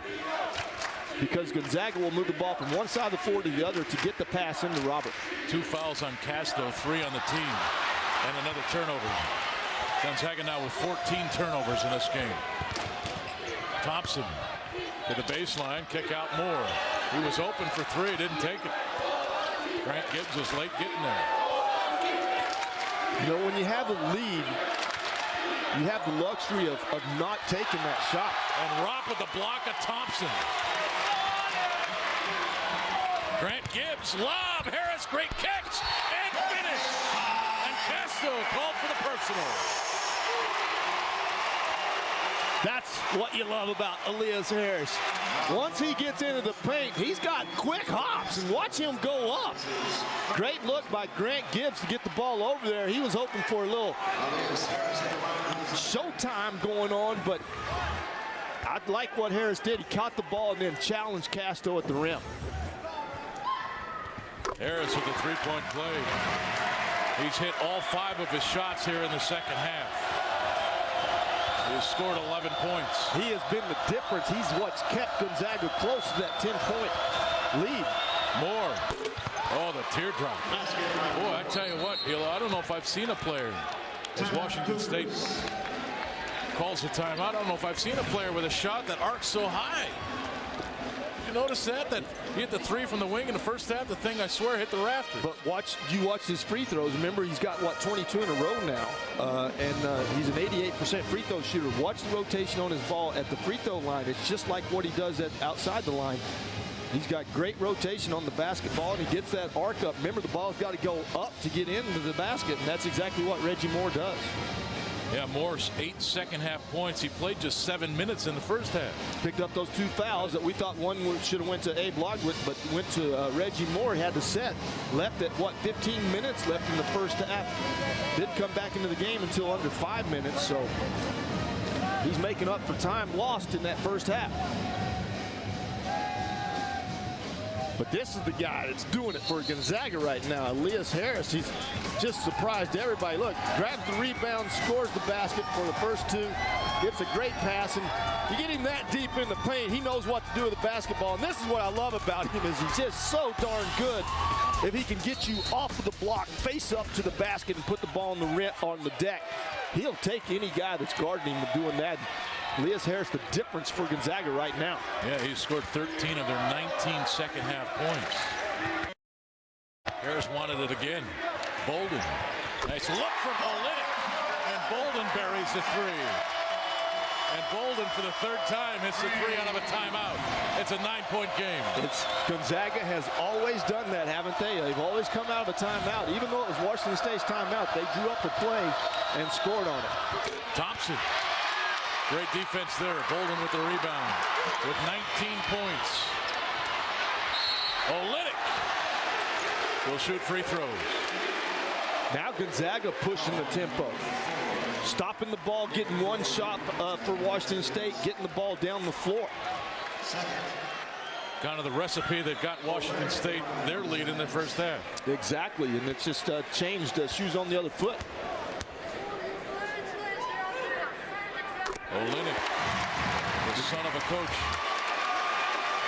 because Gonzaga will move the ball from one side of the floor to the other to get the pass into Robert. 2 fouls on Casto, 3 on the team, and another turnover. Gonzaga now with 14 turnovers in this game. Thompson to the baseline, kick out Moore. He was open for 3, didn't take it. Grant Gibbs was late getting there. You know, when you have a lead, you have the luxury of not taking that shot. And Rock with the block of Thompson. Grant Gibbs, lob, Harris, great catch, and finish. And Castro called for the personal. That's what you love about Elias Harris. Once he gets into the paint, he's got quick hops, and watch him go up. Great look by Grant Gibbs to get the ball over there. He was hoping for a little showtime going on, but I like what Harris did. He caught the ball and then challenged Castro at the rim. Harris with the three-point play. He's hit all 5 of his shots here in the second half. He has scored 11 points. He has been the difference. He's what's kept Gonzaga close to that 10-point lead. More. Oh, the teardrop. Boy, I tell you what, Hilo, I don't know if I've seen a player, as Washington State calls the timeout, I don't know if I've seen a player with a shot that arcs so high. Did you notice that? That he hit the 3 from the wing in the first half. The thing, I swear, hit the rafter. But watch his free throws. Remember, he's got, what, 22 in a row now. And he's an 88% free throw shooter. Watch the rotation on his ball at the free throw line. It's just like what he does outside the line. He's got great rotation on the basketball, and he gets that arc up. Remember, the ball's got to go up to get into the basket, and that's exactly what Reggie Moore does. Yeah, Moore's 8 second-half points. He played just 7 minutes in the first half. Picked up those 2 fouls that we thought one should have went to Abe Logwood, but went to Reggie Moore. He had the set. Left at, 15 minutes left in the first half. Didn't come back into the game until under 5 minutes, so he's making up for time lost in that first half. But this is the guy that's doing it for Gonzaga right now, Elias Harris. He's just surprised everybody. Look, grabs the rebound, scores the basket for the first 2, gets a great pass, and you get him that deep in the paint, he knows what to do with the basketball. And this is what I love about him, is he's just so darn good. If he can get you off of the block, face up to the basket, and put the ball on the deck, he'll take any guy that's guarding him doing that. Elias Harris, the difference for Gonzaga right now. Yeah, he's scored 13 of their 19 second-half points. Harris wanted it again. Bolden. Nice look from Olynyk. And Bolden buries the 3. And Bolden, for the 3rd time, hits the 3 out of a timeout. It's a 9-point game. Gonzaga has always done that, haven't they? They've always come out of a timeout. Even though it was Washington State's timeout, they drew up a play and scored on it. Thompson. Great defense there. Bolden with the rebound with 19 points. Olynyk will shoot free throws. Now Gonzaga pushing the tempo. Stopping the ball, getting one shot for Washington State, getting the ball down the floor. Kind of the recipe that got Washington State their lead in the first half. Exactly, and it's just changed shoes on the other foot. Olynyk, the son of a coach.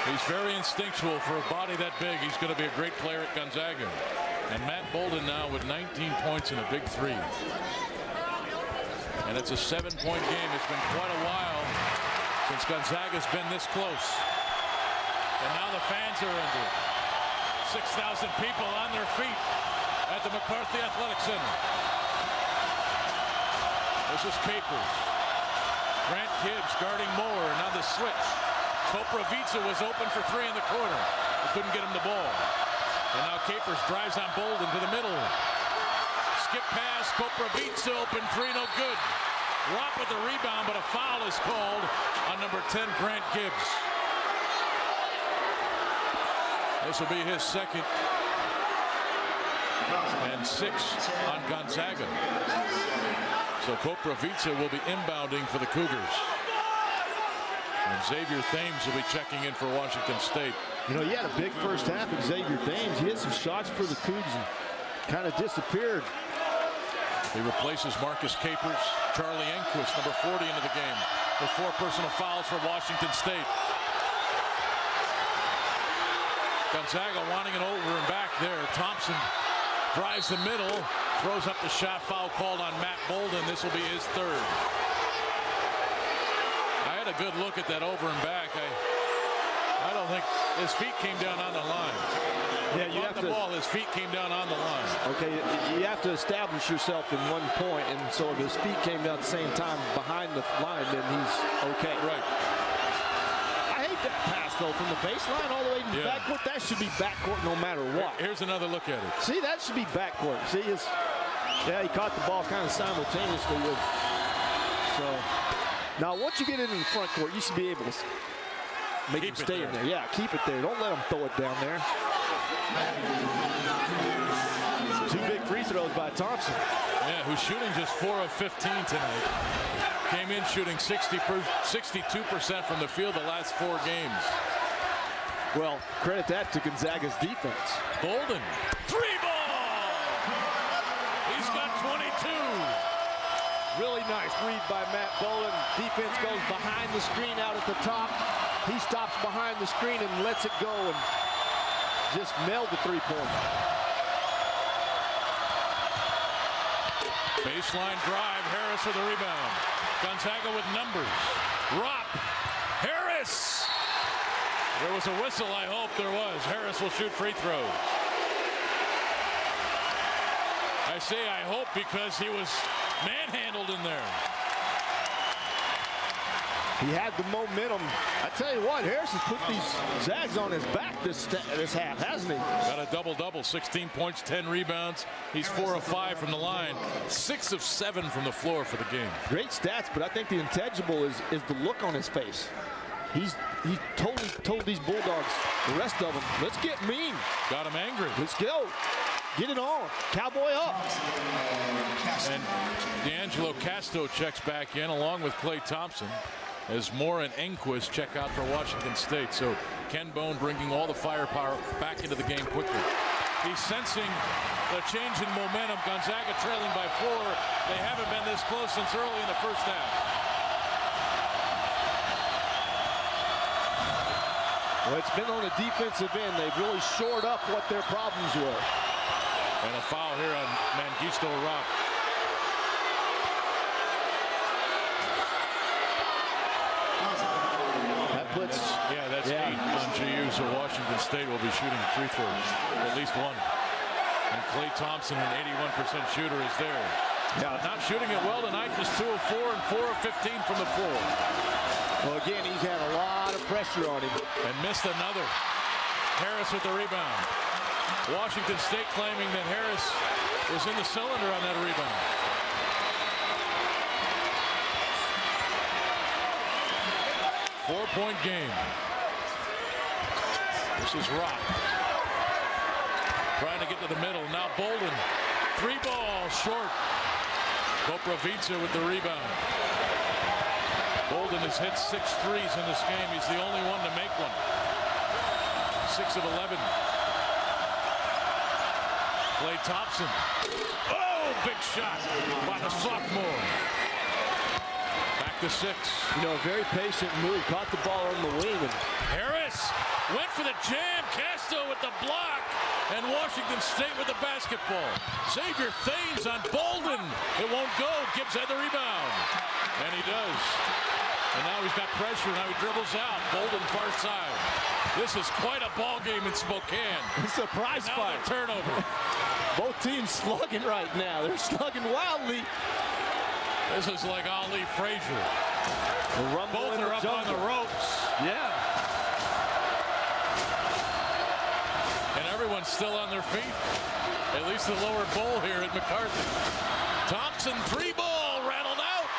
He's very instinctual for a body that big. He's going to be a great player at Gonzaga. And Matt Bolden now with 19 points and a big 3. And it's a 7-point game. It's been quite a while since Gonzaga's been this close. And now the fans are into it. 6,000 people on their feet at the McCarthy Athletic Center. This is Capers. Grant Gibbs guarding Moore. Now the switch. Koprivica was open for 3 in the corner. He couldn't get him the ball. And now Capers drives on Bolden to the middle. Skip pass. Koprivica open 3, no good. Rock with the rebound, but a foul is called on number 10, Grant Gibbs. This will be his 2nd. And 6 on Gonzaga. So Koprivica will be inbounding for the Cougars. And Xavier Thames will be checking in for Washington State. You know, he had a big first half of Xavier Thames. He hit some shots for the Cougs and kind of disappeared. He replaces Marcus Capers. Charlie Enquist, number 40, into the game with 4 personal fouls for Washington State. Gonzaga wanting it over and back there. Thompson drives the middle, throws up the shot. Foul called on Matt Bolden. This will be his 3rd. I had a good look at that over and back. I don't think his feet came down on the line. Yeah, you have the to. ball, his feet came down on the line. Okay, you have to establish yourself in one point, and so if his feet came down at the same time behind the line, then he's okay. Right. I hate that pass, though, from the baseline all the way to the backcourt. That should be backcourt no matter what. Here's another look at it. See, that should be backcourt. See, he caught the ball kind of simultaneously with. So, now once you get it in the front court, you should be able to make him stay in there. Yeah, keep it there. Don't let him throw it down there. 2 big free throws by Thompson. Yeah, who's shooting just 4 of 15 tonight. Came in shooting 62% from the field the last 4 games. Well, credit that to Gonzaga's defense. Bolden, 3-ball! He's got 22. Really nice read by Matt Bolden. Defense goes behind the screen out at the top. He stops behind the screen and lets it go and just nailed the 3-pointer. Baseline drive, Harris with the rebound. Gonzaga with numbers. Rock, Harris! There was a whistle, I hope there was. Harris will shoot free throws. I say I hope because he was manhandled in there. He had the momentum. I tell you what, Harris has put these Zags on his back this half, hasn't he? Got a double-double, 16 points, 10 rebounds. He's 4 of 5 from the line, 6 of 7 from the floor for the game. Great stats, but I think the intangible is the look on his face. He totally told these Bulldogs, the rest of them, let's get mean. Got him angry. Let's go. Get it on. Cowboy up. And D'Angelo Casto checks back in along with Klay Thompson as Moore and Enquist check out for Washington State. So Ken Bone bringing all the firepower back into the game quickly. He's sensing the change in momentum. Gonzaga trailing by 4. They haven't been this close since early in the first half. Well, it's been on the defensive end. They've really shored up what their problems were. And a foul here on Mengistu Rock. That puts. Yeah, that's 8 on GU, so Washington State will be shooting free throws, at least 1. And Klay Thompson, an 81% shooter, is there. Yeah. Not shooting it well tonight, just 2 of 4 and 4 of 15 from the floor. Well, again, he's had a lot of pressure on him. And missed another. Harris with the rebound. Washington State claiming that Harris was in the cylinder on that rebound. Four-point game. This is Rock. Trying to get to the middle. Now Bolden. 3-ball short. Popovica with the rebound. Bolden has hit 6 threes in this game. He's the only one to make one. 6 of 11. Klay Thompson. Oh, big shot by the sophomore. Back to 6. You know, a very patient move. Caught the ball on the wing. And Harris went for the jam. Castro with the block. And Washington State with the basketball. Xavier Thames on Bolden. It won't go. Gibbs had the rebound. And he does. And now he's got pressure. Now he dribbles out. Bolden far side. This is quite a ball game in Spokane. Surprise Now fight. the turnover. Both teams slugging right now. They're slugging wildly. This is like Ali Frazier. The rumble Both in are the up jungle. on the ropes. Yeah. And everyone's still on their feet. At least the lower bowl here at McCarthy. Thompson, 3-ball, rattled out.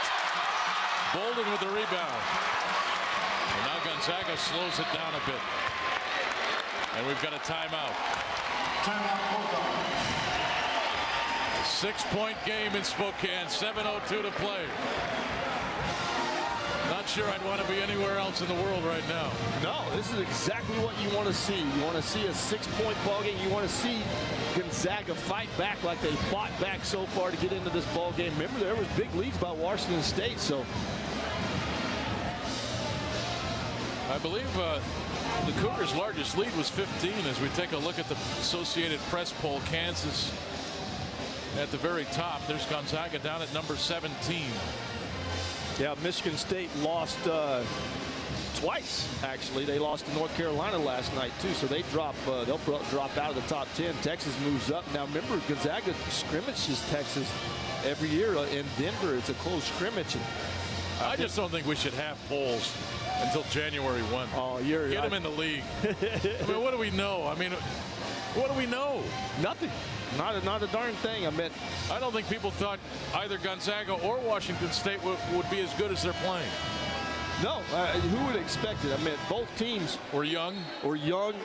Bolden with the rebound. And now Gonzaga slows it down a bit. And we've got a timeout. 6-point game in Spokane, 7:02 to play. Not sure I'd want to be anywhere else in the world right now. No, this is exactly what you want to see. You want to see a 6-point ball game. You want to see Gonzaga fight back like they fought back so far to get into this ball game. Remember, there was big leads by Washington State, so. I believe the Cougars' largest lead was 15 as we take a look at the Associated Press poll. Kansas at the very top. There's Gonzaga down at number 17. Yeah, Michigan State lost twice, actually. They lost to North Carolina last night, too, so they drop, they'll drop out of the top 10. Texas moves up. Now, remember, Gonzaga scrimmages Texas every year in Denver. It's a close scrimmage. And I just don't think we should have polls until January 1. Oh, you're Get them in the league. I mean, what do we know? I mean, what do we know? Nothing. Not a darn thing. I don't think people thought either Gonzaga or Washington State would be as good as they're playing. No, who would expect it? I mean, both teams were young,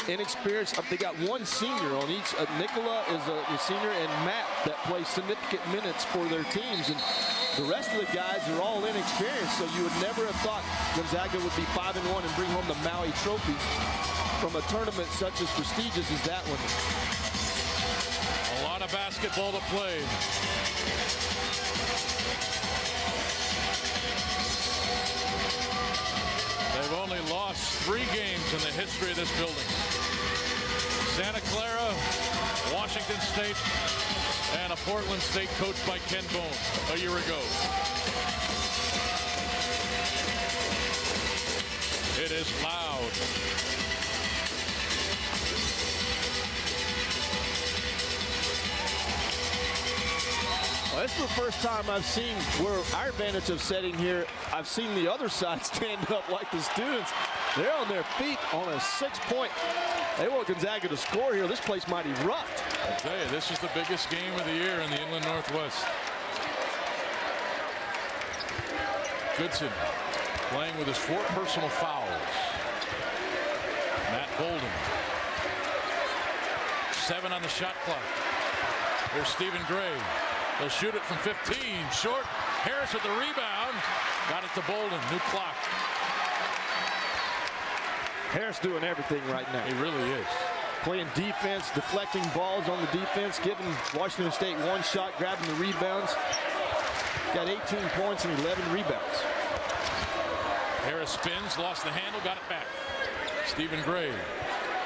inexperienced. They got one senior on each. Nicola is a senior, and Matt that plays significant minutes for their teams. And the rest of the guys are all inexperienced. So you would never have thought Gonzaga would be 5-1 and bring home the Maui Trophy from a tournament such as prestigious as that one. A lot of basketball to play. They've only lost 3 games in the history of this building. Santa Clara, Washington State, and a Portland State coached by Ken Bone a year ago. It is loud. Well, this is the first time I've seen where our advantage of sitting here, I've seen the other side stand up like the students. They're on their feet on a 6-point. They want Gonzaga to score here. This place might erupt. I tell you, this is the biggest game of the year in the Inland Northwest. Goodson playing with his 4 personal fouls. Matt Bolden. 7 on the shot clock. Here's Stephen Gray. He'll shoot it from 15. Short. Harris with the rebound. Got it to Bolden. New clock. Harris doing everything right now. He really is. Playing defense, deflecting balls on the defense, giving Washington State 1 shot, grabbing the rebounds. Got 18 points and 11 rebounds. Harris spins, lost the handle, got it back. Stephen Gray.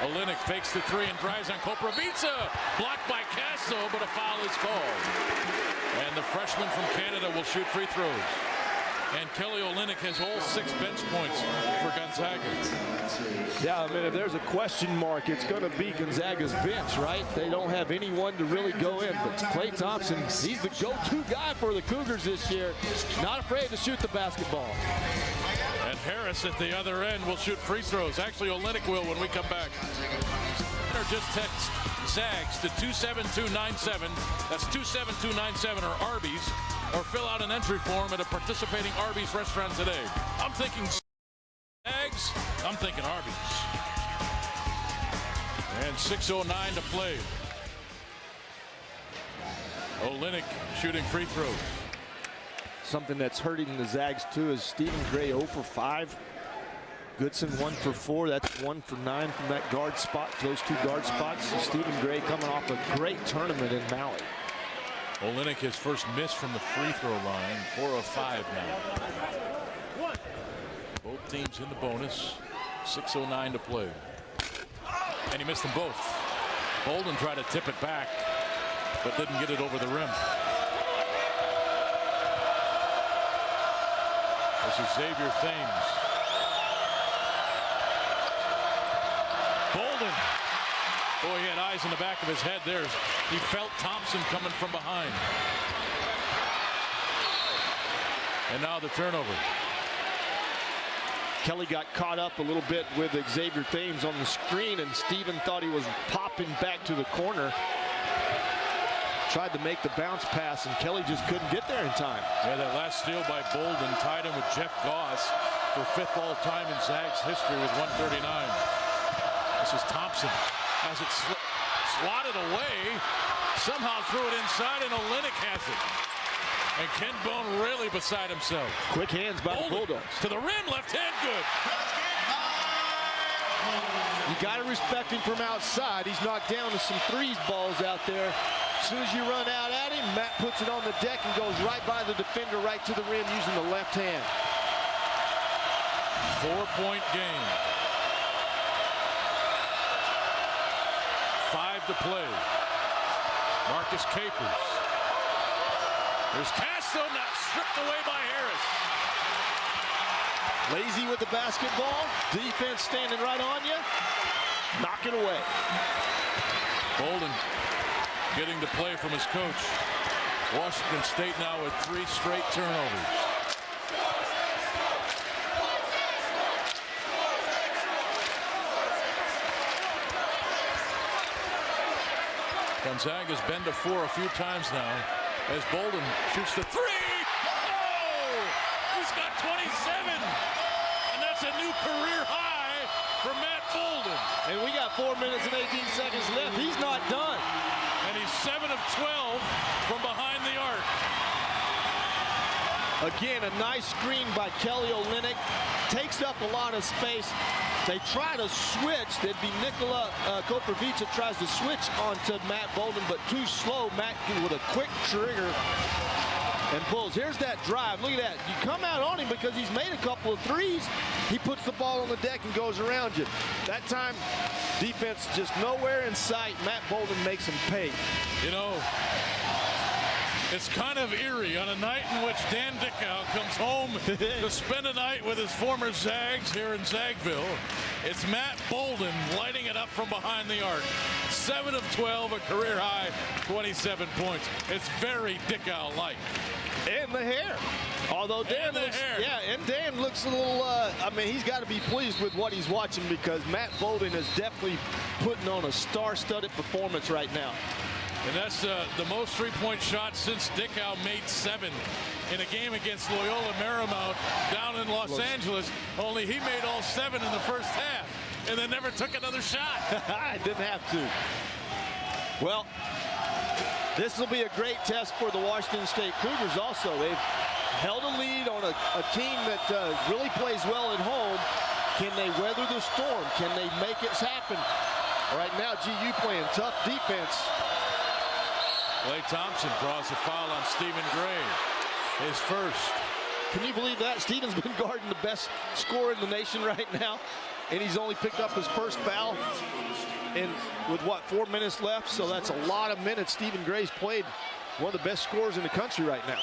Olenek fakes the 3 and drives on Koprivica. Blocked by Castro, but a foul is called. And the freshman from Canada will shoot free throws. And Kelly Olenek has all 6 bench points for Gonzaga. Yeah, I mean, if there's a question mark, it's going to be Gonzaga's bench, right? They don't have anyone to really go in. But Klay Thompson, he's the go-to guy for the Cougars this year. Not afraid to shoot the basketball. And Harris at the other end will shoot free throws. Actually, Olenek will when we come back. Or just text ZAGS to 27297. That's 27297 or Arby's. Or fill out an entry form at a participating Arby's restaurant today. I'm thinking ZAGS. I'm thinking Arby's. And 6:09 to play. Olenek shooting free throws. Something that's hurting the Zags too is Stephen Gray 0 for 5. Goodson 1 for 4. That's 1 for 9 from that guard spot. Those 2 guard spots. Stephen Gray coming off a great tournament in Maui. Olenek his first miss from the free throw line. 4 of 5 now. Both teams in the bonus. 6:09 to play. And he missed them both. Bolden tried to tip it back, but didn't get it over the rim. This is Xavier Thames. Bolden. Boy, he had eyes in the back of his head there. He felt Thompson coming from behind. And now the turnover. Kelly got caught up a little bit with Xavier Thames on the screen, and Steven thought he was popping back to the corner. Tried to make the bounce pass, and Kelly just couldn't get there in time. Yeah, that last steal by Bolden tied him with Jeff Goss for 5th all-time in Zags history with 139. This is Thompson. As it swatted away, somehow threw it inside, and Olenek has it. And Ken Bone really beside himself. Quick hands by the Bulldogs. To the rim, left hand, good. You got to respect him from outside. He's knocked down to some 3s balls out there. As soon as you run out at him, Matt puts it on the deck and goes right by the defender, right to the rim using the left hand. 4-point game. 5 to play. Marcus Capers. There's Castro, not stripped away by Harris. Lazy with the basketball. Defense standing right on you. Knock it away. Bolden getting the play from his coach. Washington State now with 3 straight turnovers. Gonzaga's been to 4 a few times now as Bolden shoots the 3. Oh! He's got 27! And that's a new career high for Matt Bolden. And we got 4 minutes and 18 seconds left. He's not done. And he's 7 of 12 from behind the arc. Again, a nice screen by Kelly Olynyk. Takes up a lot of space. They try to switch. That'd be Nikola Koprivica tries to switch onto Matt Bolden, but too slow. Matt with a quick trigger and pulls. Here's that drive. Look at that. You come out on him because he's made a couple of threes. He puts the ball on the deck and goes around you. That time, defense just nowhere in sight. Matt Bolden makes him pay. You know, it's kind of eerie on a night in which Dan Dickau comes home to spend a night with his former Zags here in Zagville. It's Matt Bolden lighting it up from behind the arc. 7 of 12, a career high, 27 points. It's very Dickau-like. And the hair. Although Dan looks, and Dan looks a little, I mean, he's got to be pleased with what he's watching because Matt Bolden is definitely putting on a star-studded performance right now. And that's the most three-point shots since Dickau made 7 in a game against Loyola Marymount down in Los Angeles. Only he made all 7 in the first half and then never took another shot. I didn't have to. Well, this will be a great test for the Washington State Cougars also. They've held a lead on a team that really plays well at home. Can they weather the storm? Can they make it happen? Right now, GU playing tough defense. Klay Thompson draws a foul on Stephen Gray, his first. Can you believe that? Stephen's been guarding the best scorer in the nation right now, and he's only picked up his first foul with what, 4 minutes left? So that's a lot of minutes. Stephen Gray's played one of the best scorers in the country right now.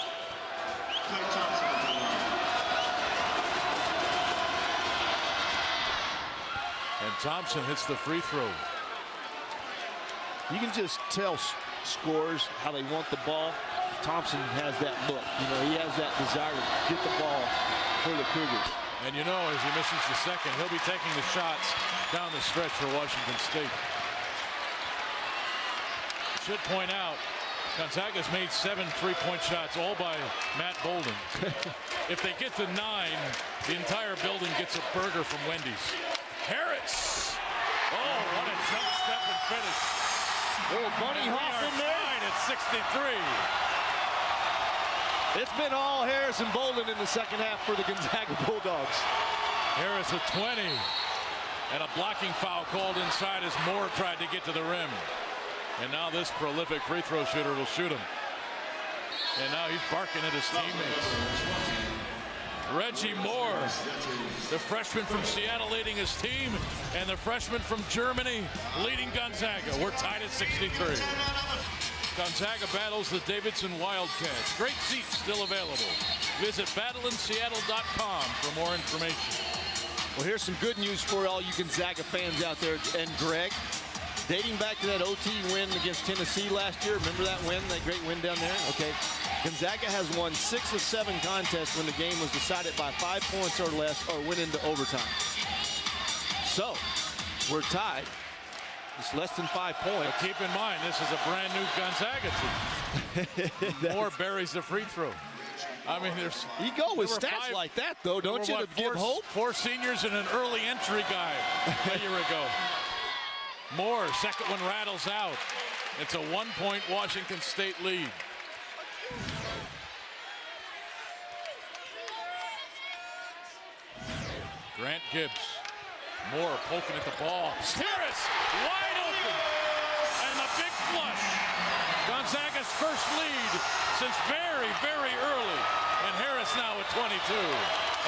And Thompson hits the free throw. You can just tell scorers how they want the ball. Thompson has that look. You know, he has that desire to get the ball for the Cougars. And you know, as he misses the second, he'll be taking the shots down the stretch for Washington State. Should point out, Gonzaga's made 7 three-point shots, all by Matt Bolden. If they get to 9, the entire building gets a burger from Wendy's. Harris! Oh, what a jump step and finish. Little bunny hop in there. At 63. It's been all Harris and Bolden in the second half for the Gonzaga Bulldogs. Harris with 20. And a blocking foul called inside as Moore tried to get to the rim. And now this prolific free throw shooter will shoot him. And now he's barking at his teammates. Reggie Moore, the freshman from Seattle leading his team, and the freshman from Germany leading Gonzaga. We're tied at 63. Gonzaga battles the Davidson Wildcats. Great seats still available. Visit battleinseattle.com for more information. Well, here's some good news for all you Gonzaga fans out there. And Greg, dating back to that OT win against Tennessee last year, remember that win, that great win down there? Okay. Gonzaga has won 6 of 7 contests when the game was decided by 5 points or less or went into overtime. So, we're tied. It's less than 5 points. But keep in mind, this is a brand new Gonzaga team. Moore buries the free throw. I mean, you go with stats like that, though, don't you, to give hope? 4 seniors and an early entry guy a year ago. Moore, second one rattles out. It's a 1-point Washington State lead. Grant Gibbs. Moore poking at the ball. Harris wide open. And the big flush. Gonzaga's first lead since very, very early. And Harris now at 22.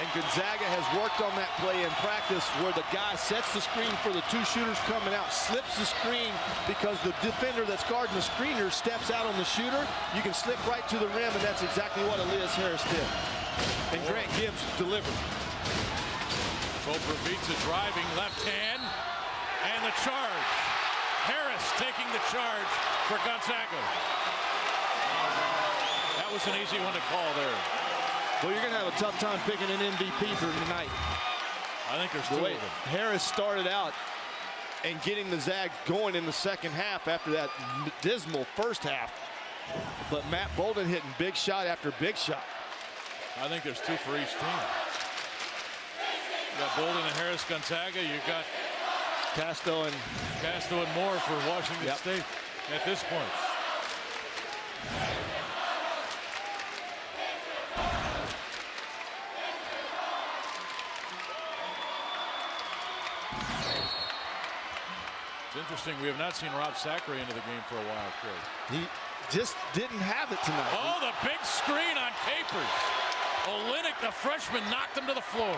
And Gonzaga has worked on that play in practice where the guy sets the screen for the 2 shooters coming out, slips the screen because the defender that's guarding the screener steps out on the shooter. You can slip right to the rim, and that's exactly what Elias Harris did. And Grant Gibbs delivered. Popovica driving left hand, and the charge. Harris taking the charge for Gonzaga. That was an easy one to call there. Well, you're going to have a tough time picking an MVP for tonight. I think there's two of them. Harris started out and getting the Zags going in the second half after that dismal first half. But Matt Bolden hitting big shot after big shot. I think there's two for each team. You got Bolden and Harris Gonzaga. You got Casto and Moore for Washington State at this point. It's interesting. We have not seen Rob Sacre into the game for a while, Craig. He just didn't have it tonight. Oh, the big screen on Capers. Olynyk, the freshman, knocked him to the floor.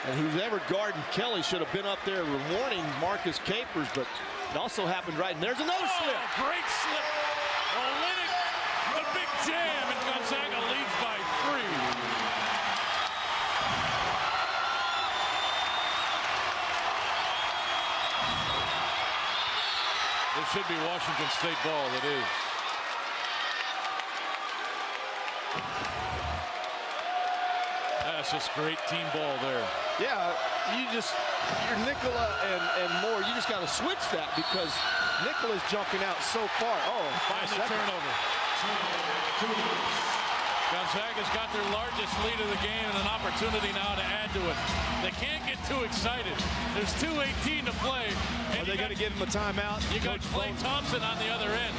And who's ever guarding Kelly should have been up there warning Marcus Capers, but it also happened right. And there's another slip. Great slip. Olynyk, the big jam, and Gonzaga leads by 3. This should be Washington State ball. It is. That's just great team ball there. Yeah, you're Nicola and Moore, you just got to switch that because Nicola's jumping out so far. Oh, finds the turnover. Gonzaga's got their largest lead of the game and an opportunity now to add to it. They can't get too excited. There's 2:18 to play. Are they going to give him a timeout? You got Klay Thompson on the other end.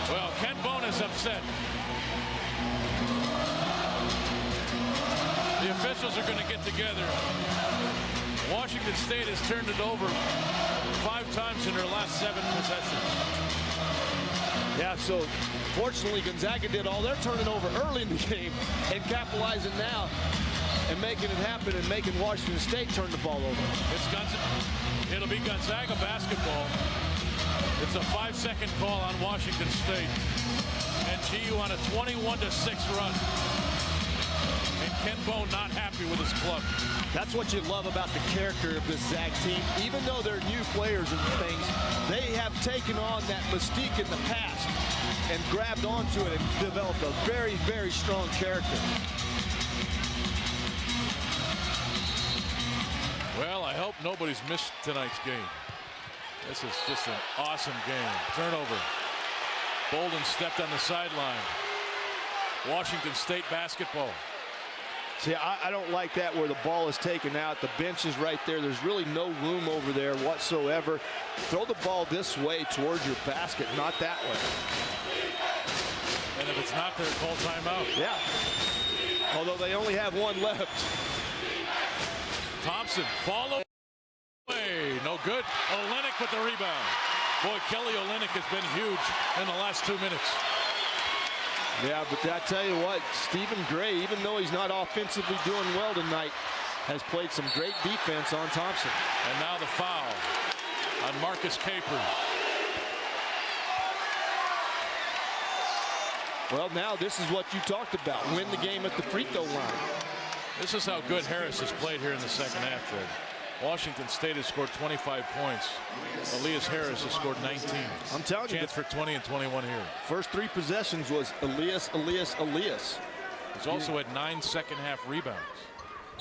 Well, Ken Bone is upset. The officials are going to get together. Washington State has turned it over 5 times in their last 7 possessions. Yeah, so fortunately Gonzaga did all their turning over early in the game and capitalizing now and making it happen and making Washington State turn the ball over. It'll be Gonzaga basketball. It's a 5-second call on Washington State. And GU on a 21-6 run. And Ken Bone not happy with his club. That's what you love about the character of this Zag team. Even though they're new players and things, they have taken on that mystique in the past and grabbed onto it and developed a very, very strong character. Well, I hope nobody's missed tonight's game. This is just an awesome game. Turnover. Bolden stepped on the sideline. Washington State basketball. See, I don't like that where the ball is taken out. The bench is right there. There's really no room over there whatsoever. Throw the ball this way towards your basket, not that way. And if it's not there, call timeout. Yeah. Although they only have one left. Thompson, follow away. No good. Olynyk with the rebound. Boy, Kelly Olynyk has been huge in the last 2 minutes. Yeah, but I tell you what, Stephen Gray, even though he's not offensively doing well tonight, has played some great defense on Thompson. And now the foul on Marcus Capers. Well, now this is what you talked about. Win the game at the free throw line. This is how good Harris has played here in the second half, Fred. Washington State has scored 25 points. Elias Harris has scored 19. I'm telling you. Chance for 20 and 21 here. First 3 possessions was Elias. He's also had 9 second half rebounds.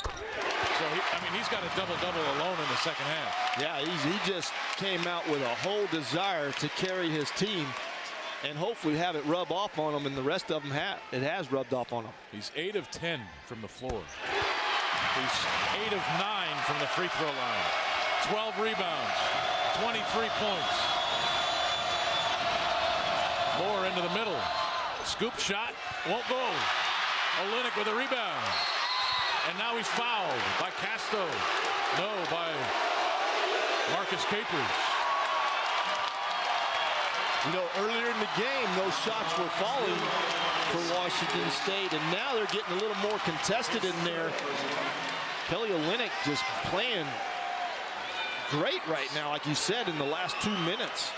So, he's got a double-double alone in the second half. Yeah, he just came out with a whole desire to carry his team and hopefully have it rub off on him, and the rest of them it has rubbed off on him. He's 8 of 10 from the floor. He's 8 of 9 from the free throw line. 12 rebounds, 23 points. Moore into the middle. Scoop shot, won't go. Olynyk with a rebound. And now he's fouled by Casto. No, by Marcus Capers. You know, earlier in the game, those shots were falling for Washington State, and now they're getting a little more contested in there. Kelly Olynyk just playing great right now, like you said, in the last 2 minutes.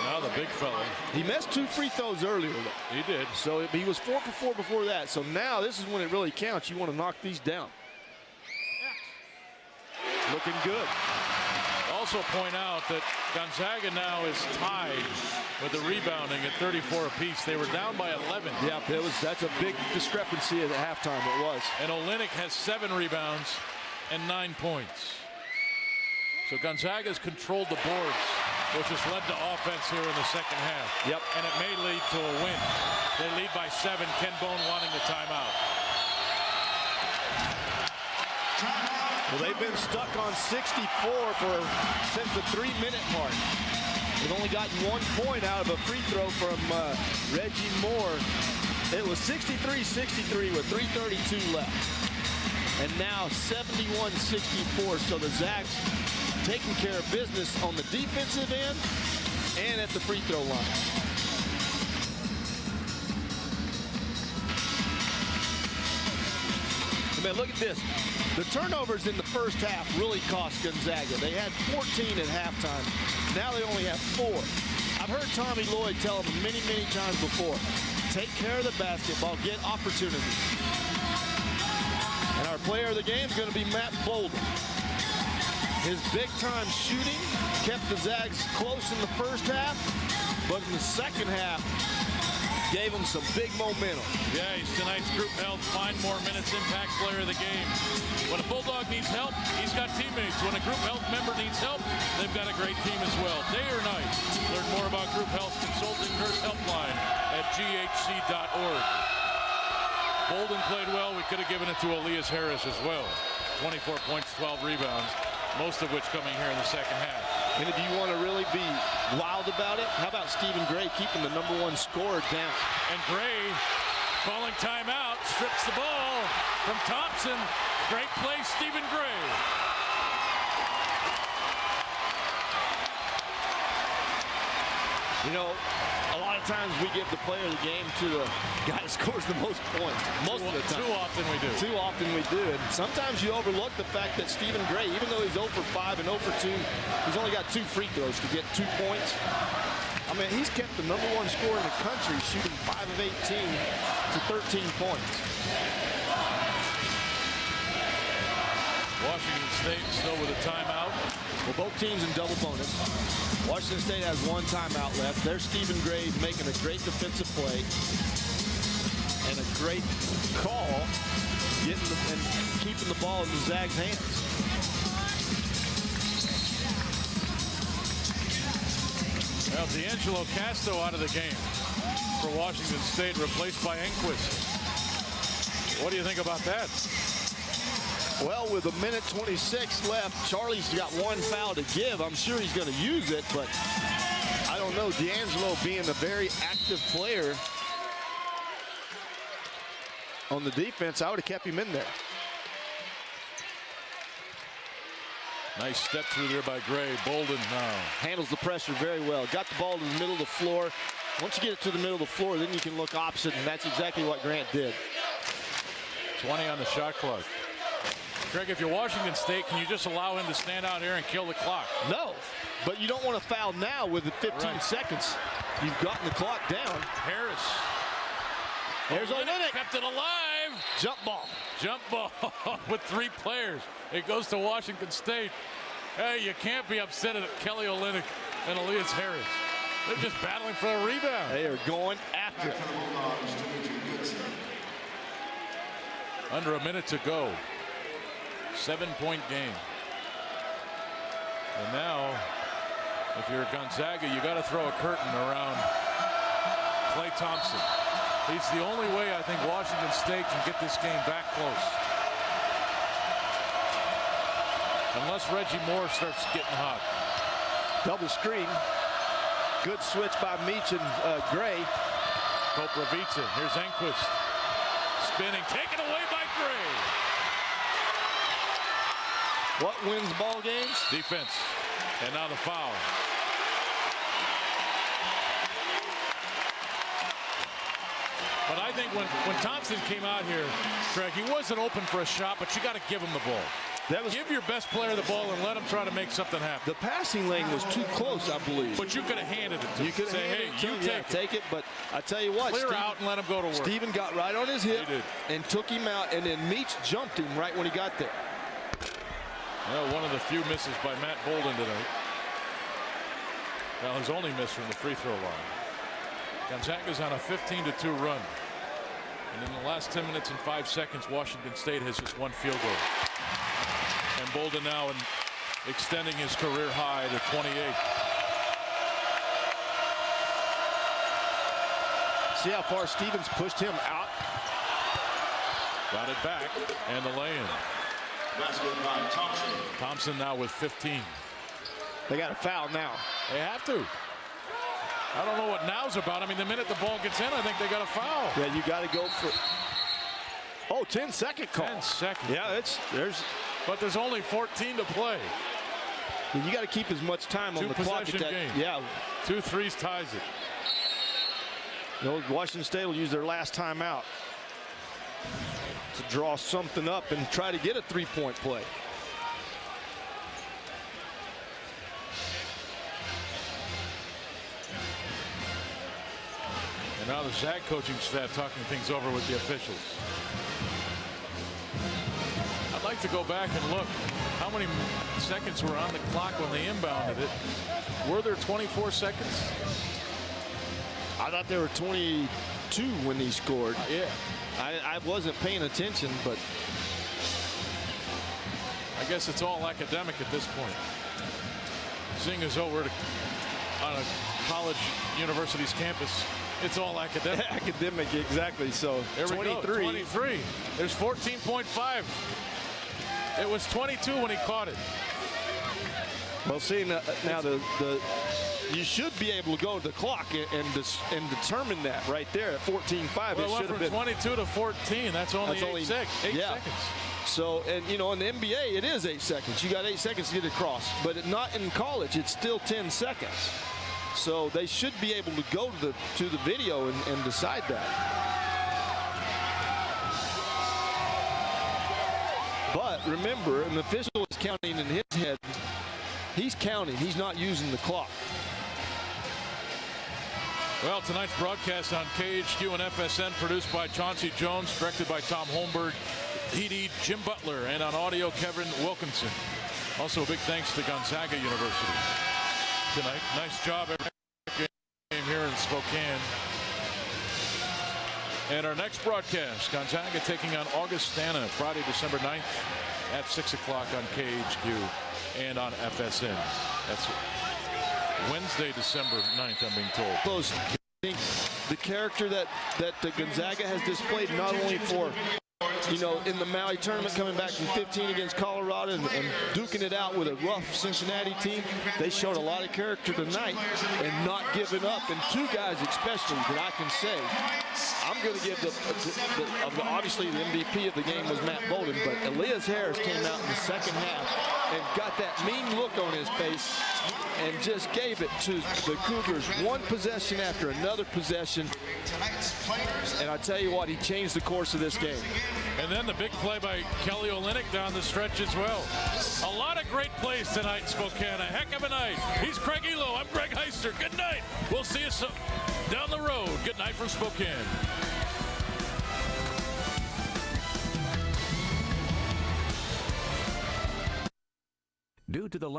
Now the big fella. He missed 2 free throws earlier, though. He did. So he was 4 for 4 before that. So now this is when it really counts. You want to knock these down. Looking good. Also point out that Gonzaga now is tied with the rebounding at 34 apiece. They were down by 11. Yeah, that's a big discrepancy at halftime. It was. And Olynyk has 7 rebounds and 9 points. So Gonzaga's controlled the boards, which has led to offense here in the second half. Yep. And it may lead to a win. They lead by 7. Ken Bone wanting the timeout. Well, they've been stuck on 64 since the 3-minute mark. They've only gotten 1 point out of a free throw from Reggie Moore. It was 63-63 with 3:32 left. And now 71-64. So the Zags taking care of business on the defensive end and at the free throw line. Man, look at this. The turnovers in the first half really cost Gonzaga. They had 14 at halftime. Now they only have 4. I've heard Tommy Lloyd tell them many, many times before, take care of the basketball, get opportunities. And our player of the game is going to be Matt Bolden. His big-time shooting kept the Zags close in the first half, but in the second half, gave him some big momentum. Yeah, he's tonight's group health, find more minutes, impact player of the game. When a Bulldog needs help, he's got teammates. When a group health member needs help, they've got a great team as well. Day or night, learn more about group health consulting nurse helpline at ghc.org. Bolden played well. We could have given it to Elias Harris as well. 24 points, 12 rebounds, most of which coming here in the second half. And if you want to really be wild about it, how about Stephen Gray keeping the #1 scorer down? And Gray calling timeout, strips the ball from Thompson. Great play, Stephen Gray. You know, a lot of times we give the player of the game to the guy that scores the most points. Most of the time. Too often we do. Too often we do. And sometimes you overlook the fact that Stephen Gray, even though he's 0 for 5 and 0 for 2, he's only got 2 free throws to get 2 points. I mean, he's kept the #1 scorer in the country shooting 5 of 18 to 13 points. Washington State still with a timeout. Well, both teams in double bonus. Washington State has 1 timeout left. There's Stephen Gray making a great defensive play and a great call, and keeping the ball in the Zags' hands. Well, D'Angelo Casto out of the game for Washington State, replaced by Enquist. What do you think about that? Well, with 1:26 left, Charlie's got 1 foul to give. I'm sure he's going to use it, but I don't know. D'Angelo being a very active player on the defense, I would have kept him in there. Nice step through there by Gray. Bolden now handles the pressure very well. Got the ball to the middle of the floor. Once you get it to the middle of the floor, then you can look opposite, and that's exactly what Grant did. 20 on the shot clock. Greg, if you're Washington State, can you just allow him to stand out here and kill the clock? No, but you don't want to foul now with the 15 seconds. You've gotten the clock down. Harris. There's Olynyk. Kept it alive. Jump ball. Jump ball with 3 players. It goes to Washington State. Hey, you can't be upset at Kelly Olynyk and Elias Harris. They're just battling for a rebound. They are going after it. Under a minute to go. 7-point game. And now, if you're Gonzaga, you got to throw a curtain around Klay Thompson. He's the only way I think Washington State can get this game back close. Unless Reggie Moore starts getting hot. Double screen. Good switch by Meach and Gray. Koprivica. Here's Enquist. Spinning. Taken away by Gray. What wins ball games? Defense. And now the foul. But I think when Thompson came out here, Craig, he wasn't open for a shot, but you got to give him the ball. Give your best player the ball and let him try to make something happen. The passing lane was too close, I believe. But you could have handed it to him. You could have Say, handed hey, it to you him. Take it. But I tell you what, clear out and let him go to work. Steven got right on his hip He did. and took him out, and then Meach jumped him right when he got there. Well, one of the few misses by Matt Bolden tonight. Well, his only miss from the free throw line. Gonzaga's on a 15-2 run. And in the last 10 minutes and 5 seconds, Washington State has just one field goal. And Bolden now extending his career high to 28. See how far Stevens pushed him out? Got it back, and the lay-in. Thompson now with 15. They got a foul now. They have to. I don't know what now's about. I mean, the minute the ball gets in, I think they got a foul. Yeah, you got to go for. Oh, 10-second call. 10 seconds. Yeah, But there's only 14 to play. You got to keep as much time on the clock at that. Game. Yeah. 2 threes ties it. You know, Washington State will use their last timeout to draw something up and try to get a three-point play. And now the Zag coaching staff talking things over with the officials. I'd like to go back and look how many seconds were on the clock when they inbounded it. Were there 24 seconds? I thought there were 22 when he scored. Yeah. I wasn't paying attention, but I guess it's all academic at this point. Seeing as though we're on a college university's campus, it's all academic. Academic, exactly. So there we 23. go. 23. There's 14.5. It was 22 when he caught it. Well, see now you should be able to go to the clock and determine that right there at 14.5. Well, it should have been 22 to 14. That's only 8 seconds. So, and you know, in the NBA, it is 8 seconds. You got 8 seconds to get across, but not in college. It's still 10 seconds. So they should be able to go to the video and decide that. But remember, an official is counting in his head. He's counting. He's not using the clock. Well, tonight's broadcast on KHQ and FSN, produced by Chauncey Jones, directed by Tom Holmberg, PD Jim Butler, and on audio Kevin Wilkinson. Also a big thanks to Gonzaga University tonight. Nice job every game here in Spokane. And our next broadcast, Gonzaga taking on Augustana, Friday, December 9th at 6 o'clock on KHQ and on FSN. That's Wednesday, December 9th, I'm being told. Close. I think the character that Gonzaga has displayed, not only for, you know, in the Maui tournament, coming back from 15 against Colorado and duking it out with a rough Cincinnati team, they showed a lot of character tonight and not giving up. And two guys especially that I can say, I'm going to give obviously the MVP of the game was Matt Bolden, but Elias Harris came out in the second half and got that mean look on his face and just gave it to the Cougars one possession after another possession. And I tell you what, he changed the course of this game. And then the big play by Kelly Olynyk down the stretch as well. A lot of great plays tonight, Spokane. A heck of a night. He's Craig Elo. I'm Greg Heister. Good night. We'll see you down the road. Good night from Spokane. Due to the